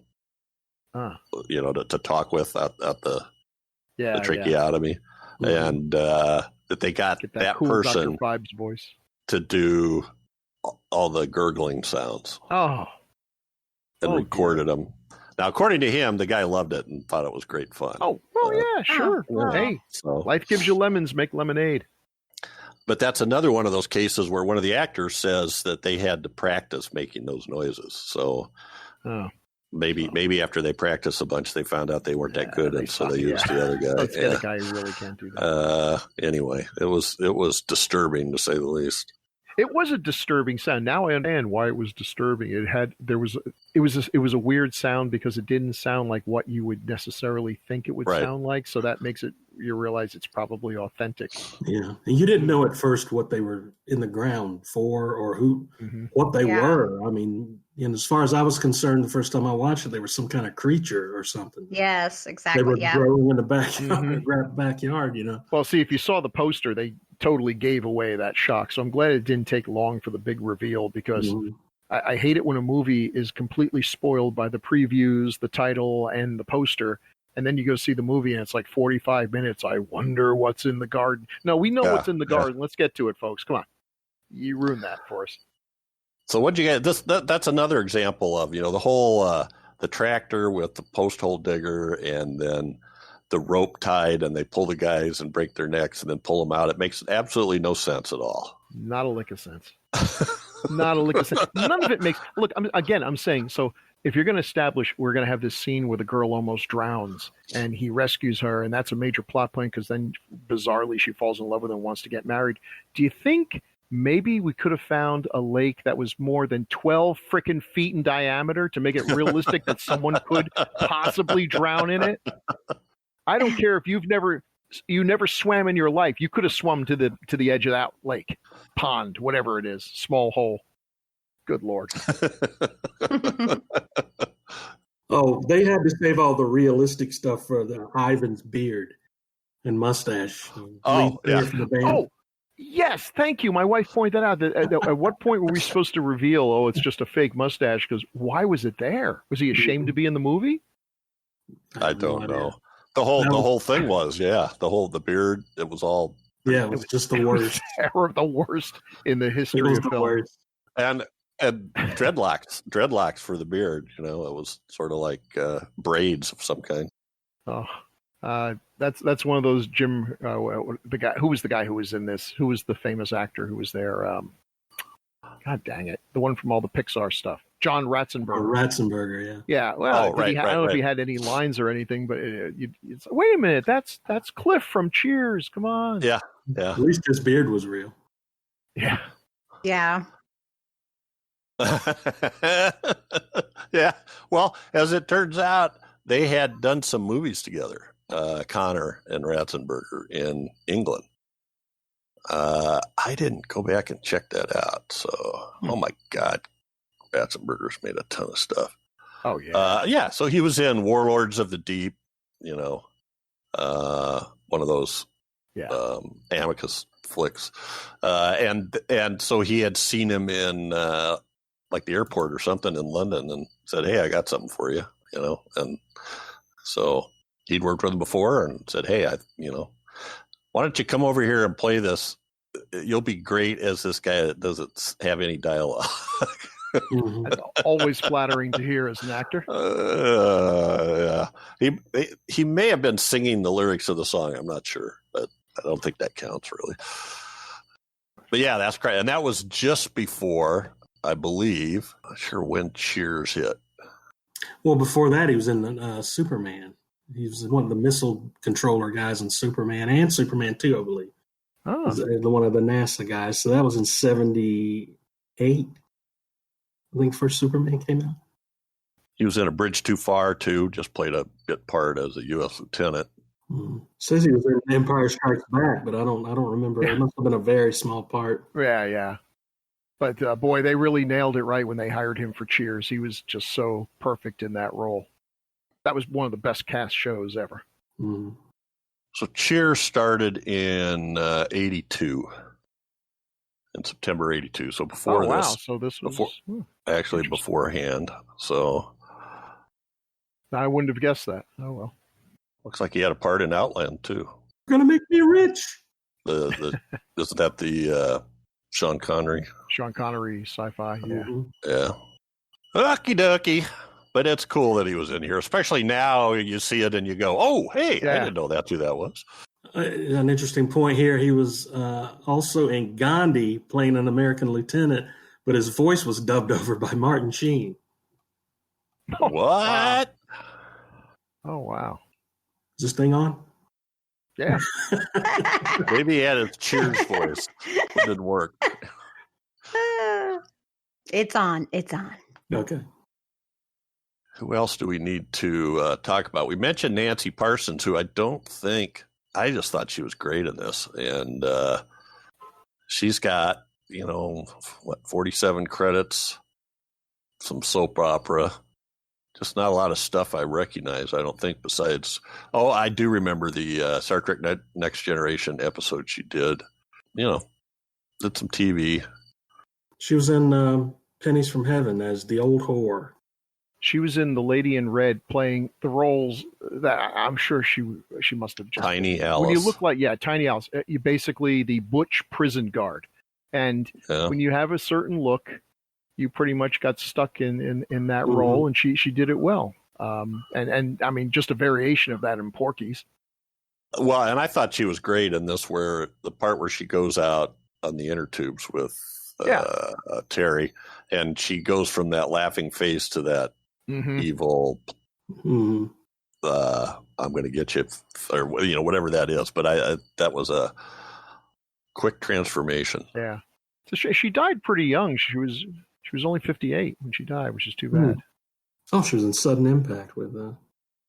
to talk with at the tracheotomy. Yeah. And that they got that cool person Dr. Vibes voice to do all the gurgling sounds. And recorded them. Now, according to him, the guy loved it and thought it was great fun. Oh, well, yeah, sure. Hey, life gives you lemons, make lemonade. But that's another one of those cases where one of the actors says that they had to practice making those noises. So maybe after they practiced a bunch, they found out they weren't that good, and so they used the other guy. Let's get a guy who really can't do that. Anyway, it was disturbing to say the least. It was a disturbing sound. Now I understand why it was disturbing. It was a weird sound because it didn't sound like what you would necessarily think it would sound like. So that makes it, you realize it's probably authentic. Yeah, and you didn't know at first what they were in the ground for or what they were. I mean, and as far as I was concerned, the first time I watched it, they were some kind of creature or something. Yes, exactly. They were growing in the backyard, you know. Well, see, if you saw the poster, they totally gave away that shock. So I'm glad it didn't take long for the big reveal, because I hate it when a movie is completely spoiled by the previews, the title, and the poster. And then you go see the movie and it's like 45 minutes. I wonder what's in the garden. No, we know what's in the garden. Let's get to it, folks. Come on. You ruined that for us. So what'd you get? That's another example of, the whole, the tractor with the post hole digger and then the rope tied, and they pull the guys and break their necks and then pull them out. It makes absolutely no sense at all. Not a lick of sense. Not a lick of sense. None of it makes, look, I'm saying, so if you're going to establish we're going to have this scene where the girl almost drowns and he rescues her, and that's a major plot point because then bizarrely she falls in love with him and wants to get married, do you think maybe we could have found a lake that was more than 12 frickin' feet in diameter to make it realistic that someone could possibly drown in it? I don't care if you never swam in your life. You could have swum to the edge of that lake, pond, whatever it is, small hole. Good Lord. Oh, they had to save all the realistic stuff for the Ivan's beard and mustache. Oh, yeah. Oh, yes. Thank you. My wife pointed out that at what point were we supposed to reveal, it's just a fake mustache? Because why was it there? Was he ashamed to be in the movie? I don't know. The whole thing was, the beard, it was all. Yeah, it was just the worst. The worst in the history of film. Worst. And dreadlocks for the beard. It was sort of like braids of some kind. Oh, that's one of those Jim. The guy who was in this? Who was the famous actor who was there? God dang it! The one from all the Pixar stuff. John Ratzenberger. Ratzenberger, yeah. Yeah, well, I don't know if he had any lines or anything, but it's wait a minute, that's Cliff from Cheers. Come on. Yeah. At least his beard was real. Yeah. Yeah. Yeah. Well, as it turns out, they had done some movies together, Connor and Ratzenberger in England. I didn't go back and check that out. So, oh my God. Ratzenberger's made a ton of stuff. Oh yeah. Yeah. So he was in Warlords of the Deep, one of those Amicus flicks. And so he had seen him in like the airport or something in London and said, "Hey, I got something for you," and so he'd worked with him before and said, "Hey, why don't you come over here and play this? You'll be great as this guy that doesn't have any dialogue." Mm-hmm. That's always flattering to hear as an actor. Yeah, he may have been singing the lyrics of the song. I'm not sure, but I don't think that counts really. But yeah, that's great, and that was just before, I believe. I'm not sure when Cheers hit. Well, before that, he was in Superman. He was one of the missile controller guys in Superman and Superman 2, I believe. Oh, he was one of the NASA guys. So that was in 1978. I think first Superman came out. He was in A Bridge Too Far too. Just played a bit part as a U.S. lieutenant. Says he was in Empire Strikes Back, but I don't remember. It must have been a very small part. Yeah. But boy, they really nailed it right when they hired him for Cheers. He was just so perfect in that role. That was one of the best cast shows ever. Mm. So Cheers started in 82. In September 82. So before this. Wow. So this was actually beforehand. So I wouldn't have guessed that. Oh, well. Looks like he had a part in Outland too. Gonna make me rich. Isn't that the Sean Connery sci-fi? Yeah. Mm-hmm. Yeah. Okie dokie. But it's cool that he was in here, especially now you see it and you go, "Oh, hey, I didn't know that's who that was." An interesting point here. He was also in Gandhi playing an American lieutenant, but his voice was dubbed over by Martin Sheen. What? Wow. Oh, wow. Is this thing on? Yeah. Maybe he had his Cheers voice. It didn't work. It's on. It's on. Okay. Who else do we need to talk about? We mentioned Nancy Parsons, who I just thought she was great in this. And she's got, 47 credits, some soap opera, just not a lot of stuff I recognize, I don't think, besides, I do remember the Star Trek Next Generation episode she did. Did some TV. She was in Pennies from Heaven as the old whore. She was in The Lady in Red playing the roles that I'm sure she must have just Tiny Alice. When you look like, Tiny Alice, you're basically the butch prison guard. And when you have a certain look, you pretty much got stuck in that role, and she did it well. And I mean, just a variation of that in Porky's. Well, and I thought she was great in this, where the part where she goes out on the inner tubes with Terry, and she goes from that laughing face to that evil, I'm going to get you, or whatever that is. But I that was a quick transformation. Yeah, so she died pretty young. She was only 58 when she died, which is too bad. Oh, she was in Sudden Impact with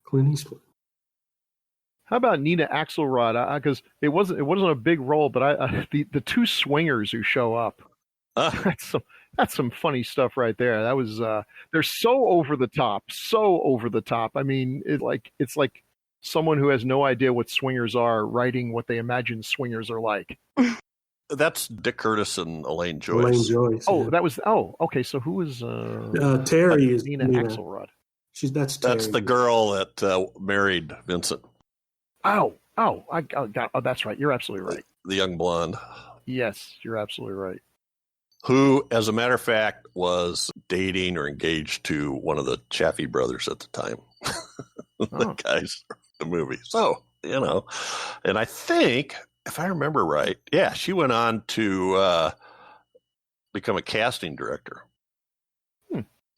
Clint Eastwood. How about Nina Axelrod? Because it wasn't a big role, but the two swingers who show up. That's some funny stuff right there. That was they're so over the top. I mean, it's like someone who has no idea what swingers are writing what they imagine swingers are like. That's Dick Curtis and Elaine Joyce. Elaine Joyce. Okay. So who is Terry? Is Nina Axelrod? That's Terry. That's the girl that married Vincent. That's right. You're absolutely right. The young blonde. Yes, you're absolutely right. Who, as a matter of fact, was dating or engaged to one of the Jaffe brothers at the time. The guys in the movie. So, and I think, if I remember right, she went on to become a casting director.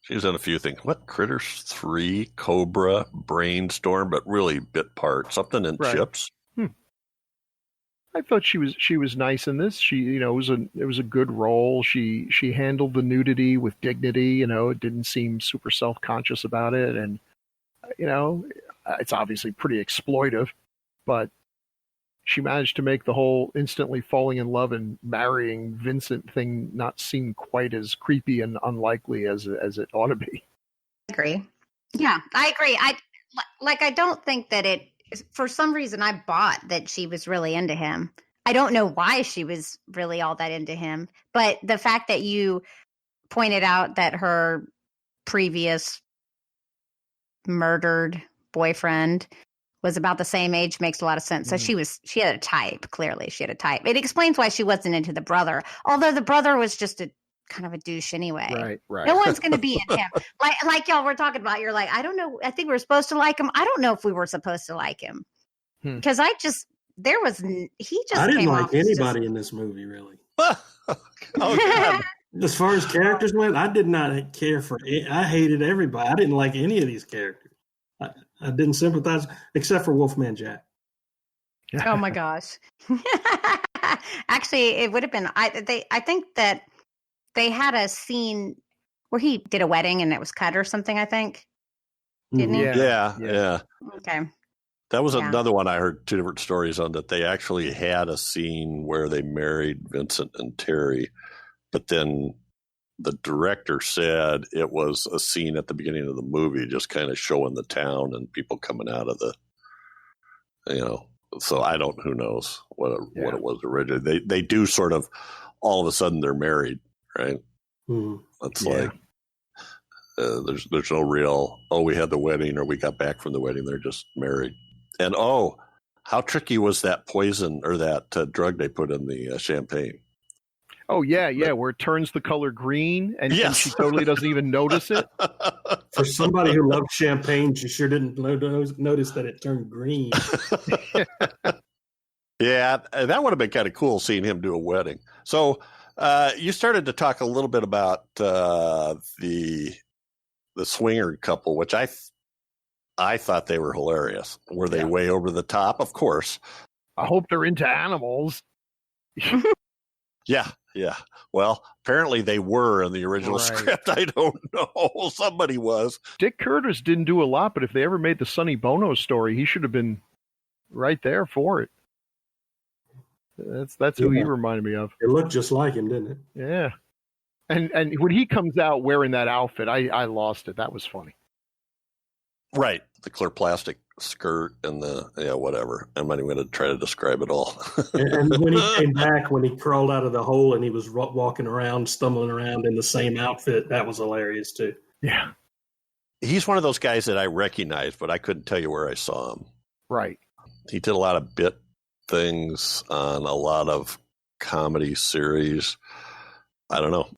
She was in a few things. What? Critters 3, Cobra, Brainstorm, but really bit part. Something in Chips. I thought she was nice in this. It was a good role. She handled the nudity with dignity. It didn't seem super self-conscious about it, and it's obviously pretty exploitive, but she managed to make the whole instantly falling in love and marrying Vincent thing not seem quite as creepy and unlikely as it ought to be. I agree. Yeah, I agree. I don't think that it. For some reason, I bought that she was really into him. I don't know why she was really all that into him, but the fact that you pointed out that her previous murdered boyfriend was about the same age makes a lot of sense. So she had a type, clearly. She had a type. It explains why she wasn't into the brother, although the brother was just a kind of a douche anyway. Right. No one's going to be in him. Like y'all were talking about, you're like, I don't know. I think we were supposed to like him. I don't know if we were supposed to like him. Because I didn't like anybody in this movie, really. God. As far as characters went, I did not care for it. I hated everybody. I didn't like any of these characters. I didn't sympathize, except for Wolfman Jack. Oh my gosh. Actually, it would have been, I think that they had a scene where he did a wedding and it was cut or something, I think. Didn't he? Yeah. Okay. That was another one I heard two different stories on, that they actually had a scene where they married Vincent and Terry, but then the director said it was a scene at the beginning of the movie, just kind of showing the town and people coming out of the, so who knows what it was originally. They do sort of, all of a sudden they're married, right? It's like, there's no real, we had the wedding or we got back from the wedding. They're just married. And how tricky was that poison or that drug they put in the champagne? Oh, yeah, where it turns the color green and she totally doesn't even notice it. For somebody who loves champagne, she sure didn't notice that it turned green. Yeah, that would have been kind of cool seeing him do a wedding. So you started to talk a little bit about the swinger couple, which I thought they were hilarious. Were they way over the top? Of course. I hope they're into animals. Yeah. Yeah. Well, apparently they were in the original script. I don't know. Somebody was. Dick Curtis didn't do a lot, but if they ever made the Sonny Bono story, he should have been right there for it. That's who he reminded me of. It looked just like him, didn't it? Yeah. And when he comes out wearing that outfit, I lost it. That was funny. Right. The clear plastic skirt and whatever. I'm not even going to try to describe it all. and when he came back, when he crawled out of the hole and he was walking around, stumbling around in the same outfit, that was hilarious too. Yeah. He's one of those guys that I recognize, but I couldn't tell you where I saw him. Right. He did a lot of bit things on a lot of comedy series. I don't know.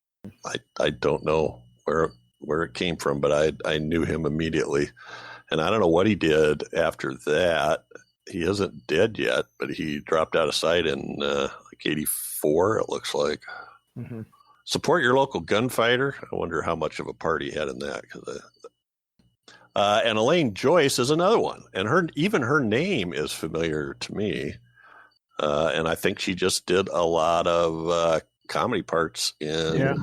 I don't know where it came from, but I knew him immediately. And I don't know what he did after that. He isn't dead yet, but he dropped out of sight in like 84, it looks like. Mm-hmm. Support your local gunfighter. I wonder how much of a part he had in that. And Elaine Joyce is another one. And her name is familiar to me. And I think she just did a lot of comedy parts in... Yeah.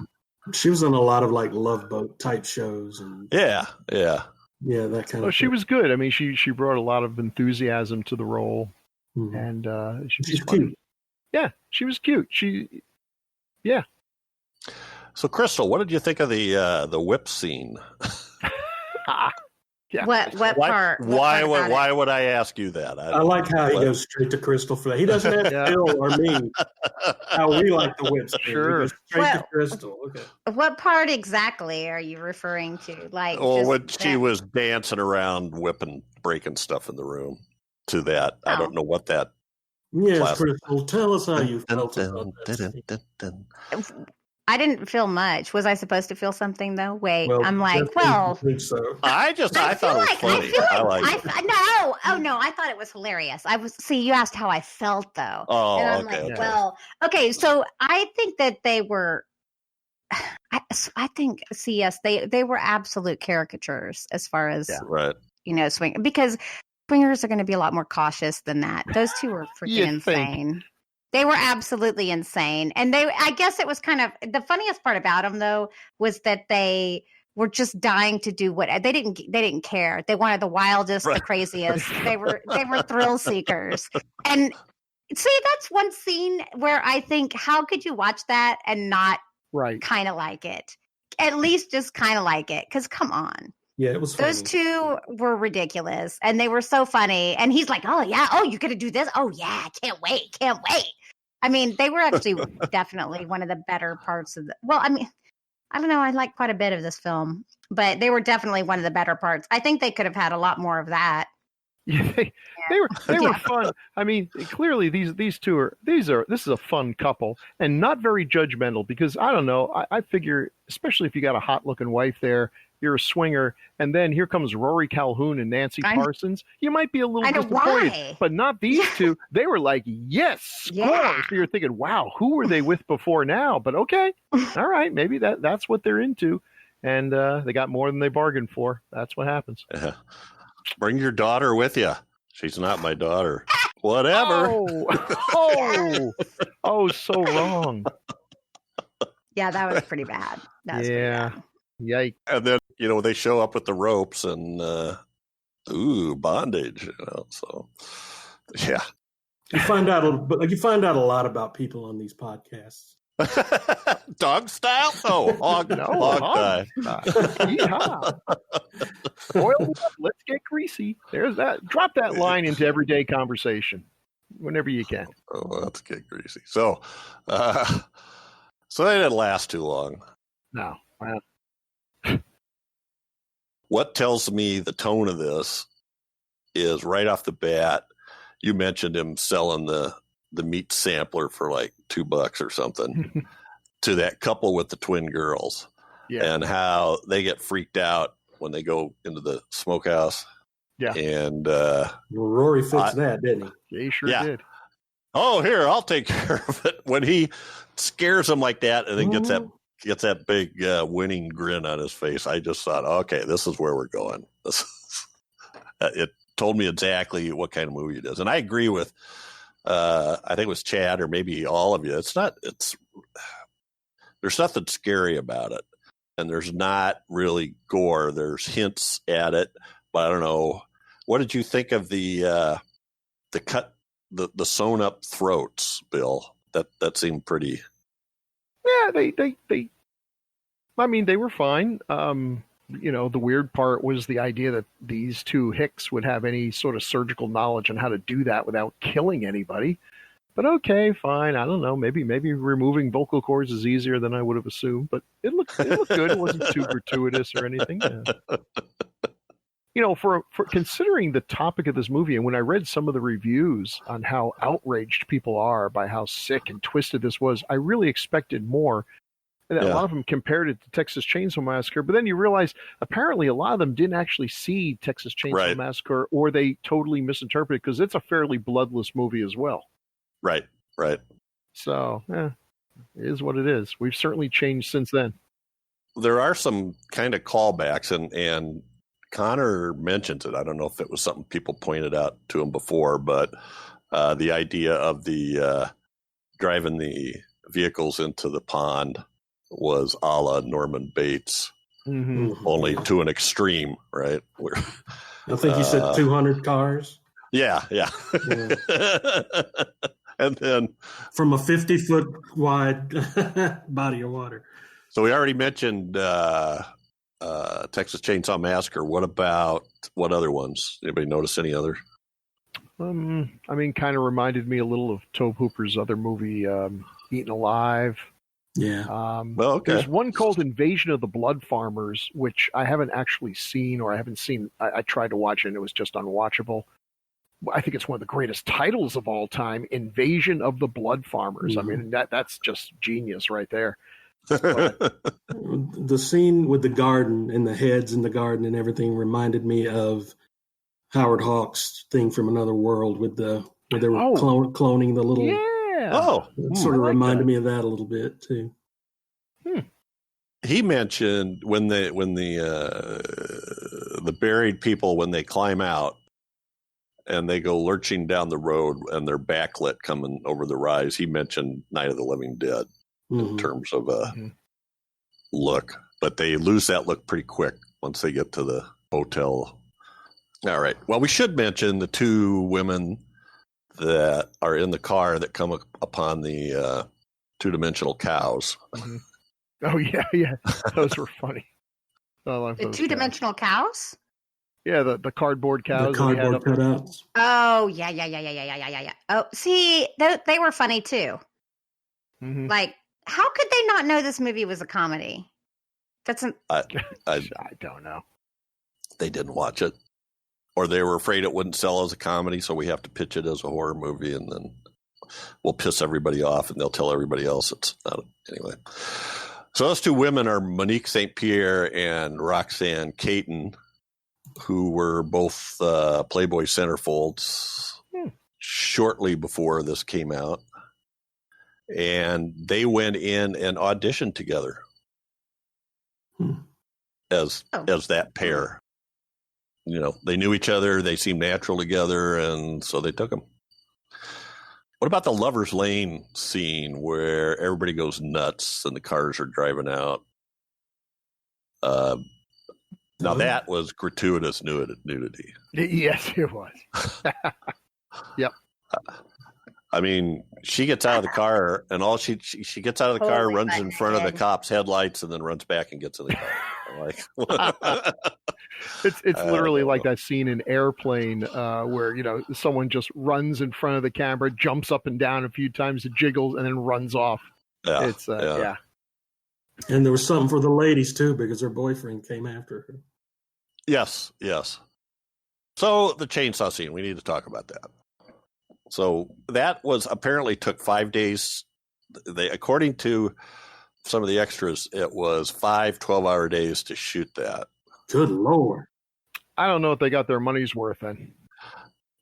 She was in a lot of like Love Boat type shows. And Yeah, that kind of she was good. I mean, she brought a lot of enthusiasm to the role. Mm-hmm. And she's cute. Yeah, she was cute. Yeah. So, Crystal, what did you think of the whip scene? Yeah. What part? Why would I ask you that? I like how he goes straight to Crystal for that. He doesn't have Phil or me. How we like the whip scene. Sure. He goes straight to Crystal. Okay. What part exactly are you referring to? Like, when she was dancing around, whipping, breaking stuff in the room. To that, I don't know what that. Yes, Crystal, tell us how you felt about that. I didn't feel much. Was I supposed to feel something though? Wait, well, I'm like, I think so. I thought it was funny. I thought it was hilarious. You asked how I felt though. Oh, and I'm okay. like, well, okay. So I think that they were, I think CS, they were absolute caricatures as far as, right. Swing, because swingers are going to be a lot more cautious than that. Those two were freaking insane. They were absolutely insane. And I guess it was kind of, the funniest part about them though, was that they were just dying to do what they didn't care. They wanted the wildest, the craziest. They were thrill seekers. And see, that's one scene where I think, how could you watch that and not kind of like it? At least just kind of like it. Cause come on. Yeah, it was funny. Those two were ridiculous and they were so funny. And he's like, oh yeah. Oh, you're going to do this. Oh yeah. Can't wait. I mean, they were actually definitely one of the better parts of I don't know. I like quite a bit of this film, but they were definitely one of the better parts. I think they could have had a lot more of that. Yeah, they were fun. I mean, clearly these two this is a fun couple and not very judgmental because I don't know. I figure, especially if you got a hot looking wife there, you're a swinger, and then here comes Rory Calhoun and Nancy Parsons. You might be a little disappointed, but not these two. They were like, yes, score. Yeah. So you're thinking, wow, who were they with before now? But okay, all right, maybe that's what they're into, and they got more than they bargained for. That's what happens. Yeah. Bring your daughter with you. She's not my daughter. Whatever. Oh, so wrong. Yeah, that was pretty bad. Pretty bad. Yikes. And then, they show up with the ropes and, bondage, so, yeah. You find out a lot about people on these podcasts. Dog style? Oh, hog style. Yeah. Oil up, let's get greasy. There's that. Drop that line into everyday conversation whenever you can. Oh, let's get greasy. So they didn't last too long. No. Wow. What tells me the tone of this is right off the bat, you mentioned him selling the meat sampler for like $2 or something to that couple with the twin girls and how they get freaked out when they go into the smokehouse. Yeah. And Rory fixed that, didn't he? Yeah, he sure did. Oh, here, I'll take care of it. When he scares them like that and then gets that big winning grin on his face, I just thought, okay, this is where we're going. It told me exactly what kind of movie it is. And I agree with, I think it was Chad or maybe all of you. there's nothing scary about it, and there's not really gore. There's hints at it, but I don't know. What did you think of the sewn up throats, Bill? That seemed pretty. Yeah, they. I mean, they were fine. The weird part was the idea that these two hicks would have any sort of surgical knowledge on how to do that without killing anybody. But okay, fine. I don't know. Maybe removing vocal cords is easier than I would have assumed. But it looked good. It wasn't too gratuitous or anything. Yeah. For considering the topic of this movie, and when I read some of the reviews on how outraged people are by how sick and twisted this was, I really expected more. And a lot of them compared it to Texas Chainsaw Massacre, but then you realize apparently a lot of them didn't actually see Texas Chainsaw Massacre, or they totally misinterpreted it, because it's a fairly bloodless movie as well. Right. So, it is what it is. We've certainly changed since then. There are some kind of callbacks, and Connor mentions it. I don't know if it was something people pointed out to him before, but the idea of the driving the vehicles into the pond was a la Norman Bates, only to an extreme, right? I think you said 200 cars. Yeah. And then from a 50-foot wide body of water. So we already mentioned Texas Chainsaw Massacre. What other ones? Anybody notice any other? Kind of reminded me a little of Tobe Hooper's other movie, Eaten Alive. Yeah. Okay. There's one called Invasion of the Blood Farmers, which I haven't actually seen, or I haven't seen. I tried to watch it, and it was just unwatchable. I think it's one of the greatest titles of all time, Invasion of the Blood Farmers. I mean, that's just genius right there. But the scene with the garden and the heads in the garden and everything reminded me of Howard Hawks' thing from Another World where they were cloning the little. Yeah. It sort of reminded me of that a little bit too. He mentioned when the buried people, when they climb out and they go lurching down the road and they're backlit coming over the rise, he mentioned Night of the Living Dead in terms of a look, but they lose that look pretty quick once they get to the hotel. All right. Well, we should mention the two women that are in the car that come upon the two-dimensional cows. Oh, yeah. Those were funny. I love the those two-dimensional cows? Yeah, the cardboard cows. The cardboard cutouts. Oh, yeah. Oh, see, they were funny, too. Like, how could they not know this movie was a comedy? I don't know. They didn't watch it. Or they were afraid it wouldn't sell as a comedy, so we have to pitch it as a horror movie, and then we'll piss everybody off, and they'll tell everybody else it's not. Anyway. So those two women are Monique St. Pierre and Roxanne Katon, who were both Playboy centerfolds shortly before this came out. And they went in and auditioned together as that pair. You know, they knew each other, they seemed natural together, and so they took them. What about the Lover's Lane scene where everybody goes nuts and the cars are driving out? Now that was gratuitous nudity. Yes, it was. Yep. I mean, she gets out of the car, and all she gets out of the car, runs in front of the cop's headlights, and then runs back and gets in the car. Like, it's literally like that scene in Airplane where someone just runs in front of the camera, jumps up and down a few times, it jiggles, and then runs off. Yeah, it's yeah. And there was something for the ladies too, because her boyfriend came after her. Yes. So the chainsaw scene, we need to talk about that. So that apparently took 5 days. According to some of the extras, it was 5 12-hour days to shoot that. Good Lord. I don't know if they got their money's worth then.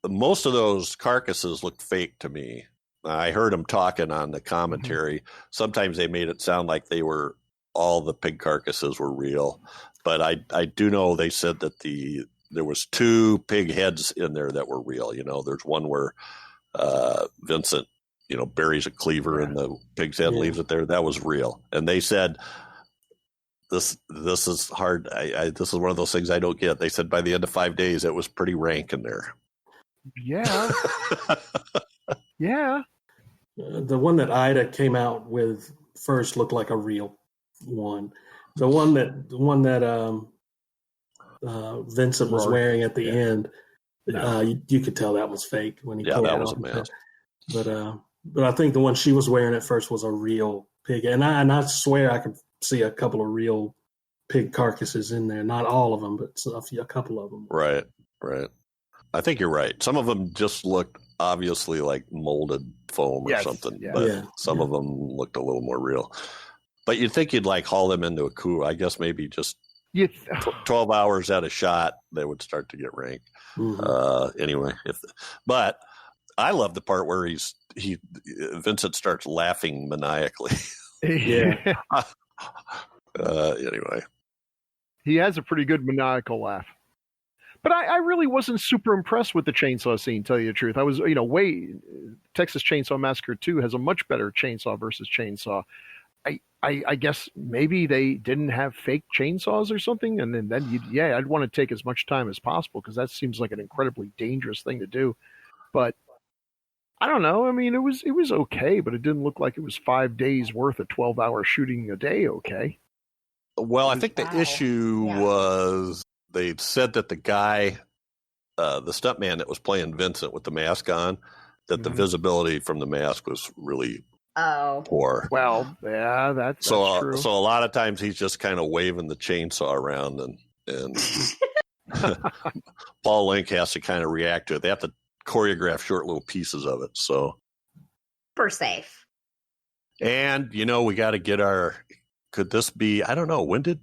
Most of those carcasses looked fake to me. I heard them talking on the commentary. Sometimes they made it sound like all the pig carcasses were real. But I do know they said that there was 2 pig heads in there that were real. There's one where Vincent buries a cleaver in the pig's head, and leaves it there. That was real. And they said, this is hard. This is one of those things I don't get. They said by the end of 5 days, it was pretty rank in there. Yeah. Yeah. The one that Ida came out with first looked like a real one. The one that Vincent was wearing at the end, you could tell that was fake when he came that out. was a mask. But I think the one she was wearing at first was a real pig, and I swear I could see a couple of real pig carcasses in there. Not all of them, but a couple of them. Right. I think you're right. Some of them just looked obviously like molded foam or something, but some of them looked a little more real. But you'd think you'd haul them into a coup. I guess maybe just 12 hours at a shot, they would start to get rank. Mm-hmm. Anyway, but I love the part where Vincent starts laughing maniacally. Yeah. Anyway, he has a pretty good maniacal laugh. But I really wasn't super impressed with the chainsaw scene, tell you the truth. I was, Texas Chainsaw Massacre 2 has a much better chainsaw versus chainsaw. I guess maybe they didn't have fake chainsaws or something, and then I'd want to take as much time as possible because that seems like an incredibly dangerous thing to do. But I don't know. I mean, it was okay, but it didn't look like it was 5 days worth of 12-hour shooting a day. Okay. Well, I think the issue was they said that the guy, the stuntman that was playing Vincent with the mask on, that the visibility from the mask was really poor. Well, yeah, that's true. So a lot of times he's just kind of waving the chainsaw around, and Paul Linke has to kind of react to it. They have to choreograph short little pieces of it. So super safe. And we got to get our. Could this be? I don't know. When did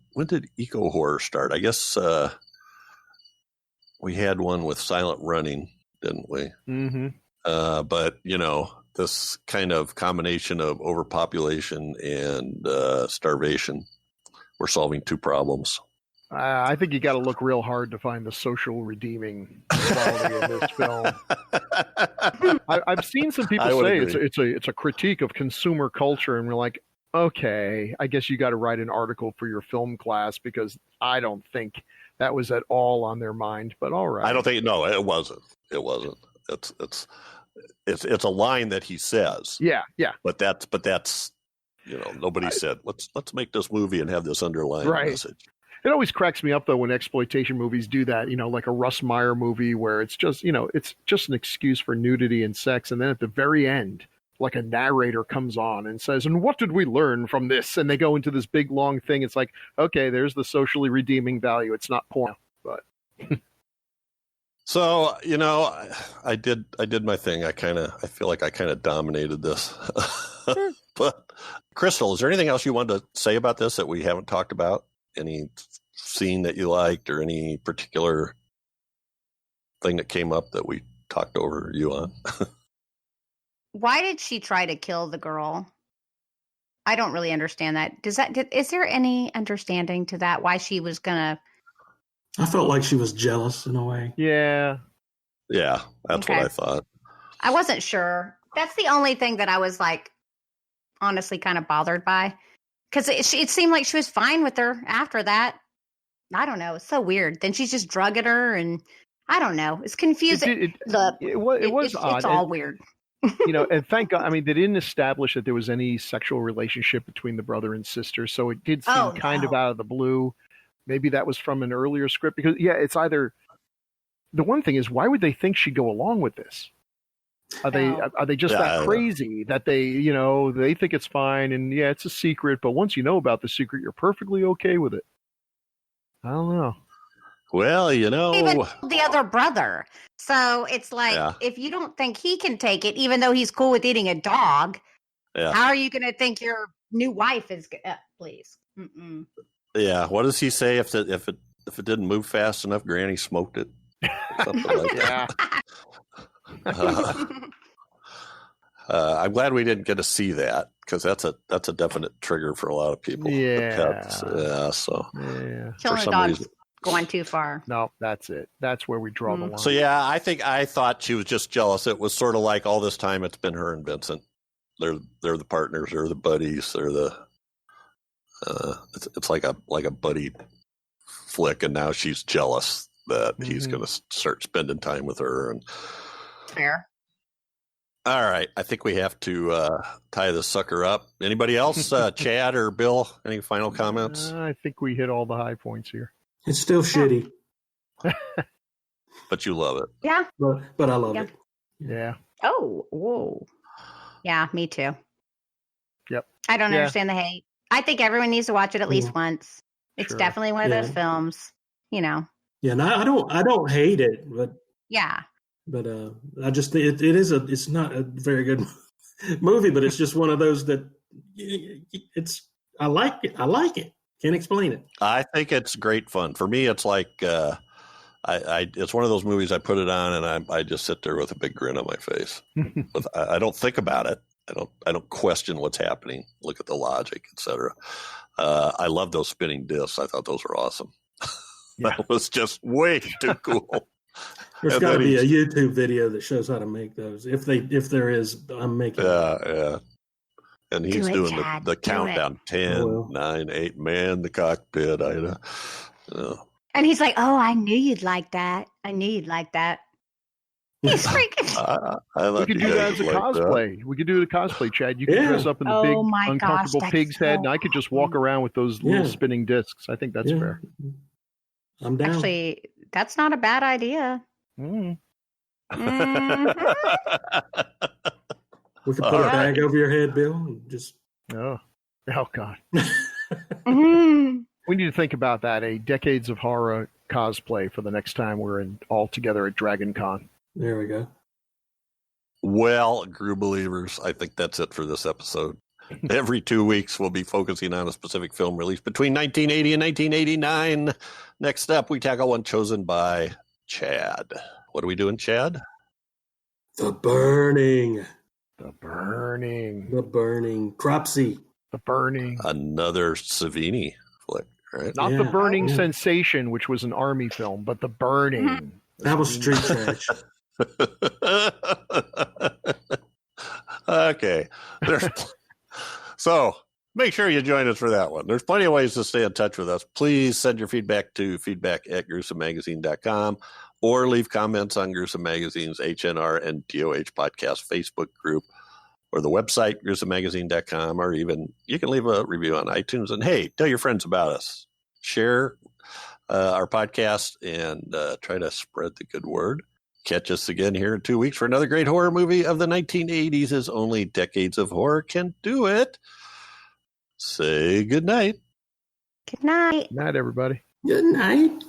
eco horror start? I guess we had one with Silent Running, didn't we? Mm-hmm. But this kind of combination of overpopulation and starvation, we're solving two problems. I think you got to look real hard to find the social redeeming quality in this film. I've seen some people say it's a critique of consumer culture, and we're like, okay, I guess you got to write an article for your film class because I don't think that was at all on their mind. But all right, I don't think it wasn't. It wasn't. It's a line that he says. Yeah. But that's nobody said let's make this movie and have this underlying message. It always cracks me up though when exploitation movies do that, like a Russ Meyer movie where it's just, it's just an excuse for nudity and sex. And then at the very end, like a narrator comes on and says, and what did we learn from this? And they go into this big long thing. It's like, okay, there's the socially redeeming value. It's not porn, but. So, I did my thing. I feel like I kind of dominated this. But Crystal, is there anything else you wanted to say about this that we haven't talked about? Any scene that you liked or any particular thing that came up that we talked over you on? Why did she try to kill the girl? I don't really understand that. Is there any understanding to that? Why she was gonna? I felt like she was jealous in a way. Yeah. Yeah, that's what I thought. I wasn't sure. That's the only thing that I was honestly kind of bothered by. Because it seemed like she was fine with her after that. I don't know. It's so weird. Then she's just drugging her, and I don't know. It's confusing. It was odd. It's all weird. And thank God. I mean, they didn't establish that there was any sexual relationship between the brother and sister, so it did seem kind of out of the blue. Maybe that was from an earlier script because, it's either. The one thing is, why would they think she'd go along with this? Are they just that crazy that they think it's fine and it's a secret, but once you know about the secret, you're perfectly okay with it? I don't know. Well, even the other brother. So it's like if you don't think he can take it, even though he's cool with eating a dog, how are you going to think your new wife is? Please. Mm-mm. Yeah. What does he say if it didn't move fast enough? Granny smoked it. Something like that. I'm glad we didn't get to see that because that's a definite trigger for a lot of people. Yeah. Killing a dog's going too far. No, that's it. That's where we draw the line. So I thought she was just jealous. It was sort of like all this time it's been her and Vincent. they're the partners, they're the buddies, they're the it's like a buddy flick, and now she's jealous that he's going to start spending time with her. And Fair. all right, I think we have to tie this sucker up. Anybody else? Chad or Bill? Any final comments? I think we hit all the high points here. It's still shitty, But you love it. Yeah. but I love it. Yeah. Oh, whoa. Yeah, me too. Yep. I don't understand the hate. I think everyone needs to watch it at least once. It's Sure. definitely one of those films, you know. Yeah, and I don't hate it, but Yeah. I just think it's not a very good movie, but it's just one of those that I like it. Can't explain it. I think it's great fun. For me, it's like it's one of those movies I put it on and I just sit there with a big grin on my face. I don't think about it. I don't question what's happening. Look at the logic, etc. I love those spinning discs. I thought those were awesome. That was just way too cool. There's got to be a YouTube video that shows how to make those. If there is, I'm making it. Yeah. And he's doing the countdown. 10, 9, 8, man, the cockpit. And he's like, oh, I knew you'd like that. He's freaking. We could do that as a cosplay. We could do the cosplay, Chad. You could dress up in the big, uncomfortable pig's head, and I could just walk around with those little spinning discs. I think that's fair. I'm down. Actually, that's not a bad idea. We could put a bag over your head, Bill, and just. Oh God. We need to think about that. A Decades of Horror cosplay for the next time we're all together at Dragon Con. There we go. Well, Grue believers, I think that's it for this episode. Every 2 weeks, we'll be focusing on a specific film released between 1980 and 1989. Next up, we tackle one chosen by Chad. What are we doing, Chad? The Burning. Cropsy. The Burning. Another Savini flick, right? Not The Burning Sensation, which was an army film, but The Burning. That was street trash. Okay. So make sure you join us for that one. There's plenty of ways to stay in touch with us. Please send your feedback to feedback@gruesomemagazine.com or leave comments on Gruesome Magazine's HNR and DOH podcast Facebook group or the website, gruesomemagazine.com, or even you can leave a review on iTunes. And hey, tell your friends about us. Share our podcast and try to spread the good word. Catch us again here in 2 weeks for another great horror movie of the 1980s, as only Decades of Horror can do it. Say good night. Good night. Good night, everybody. Good night.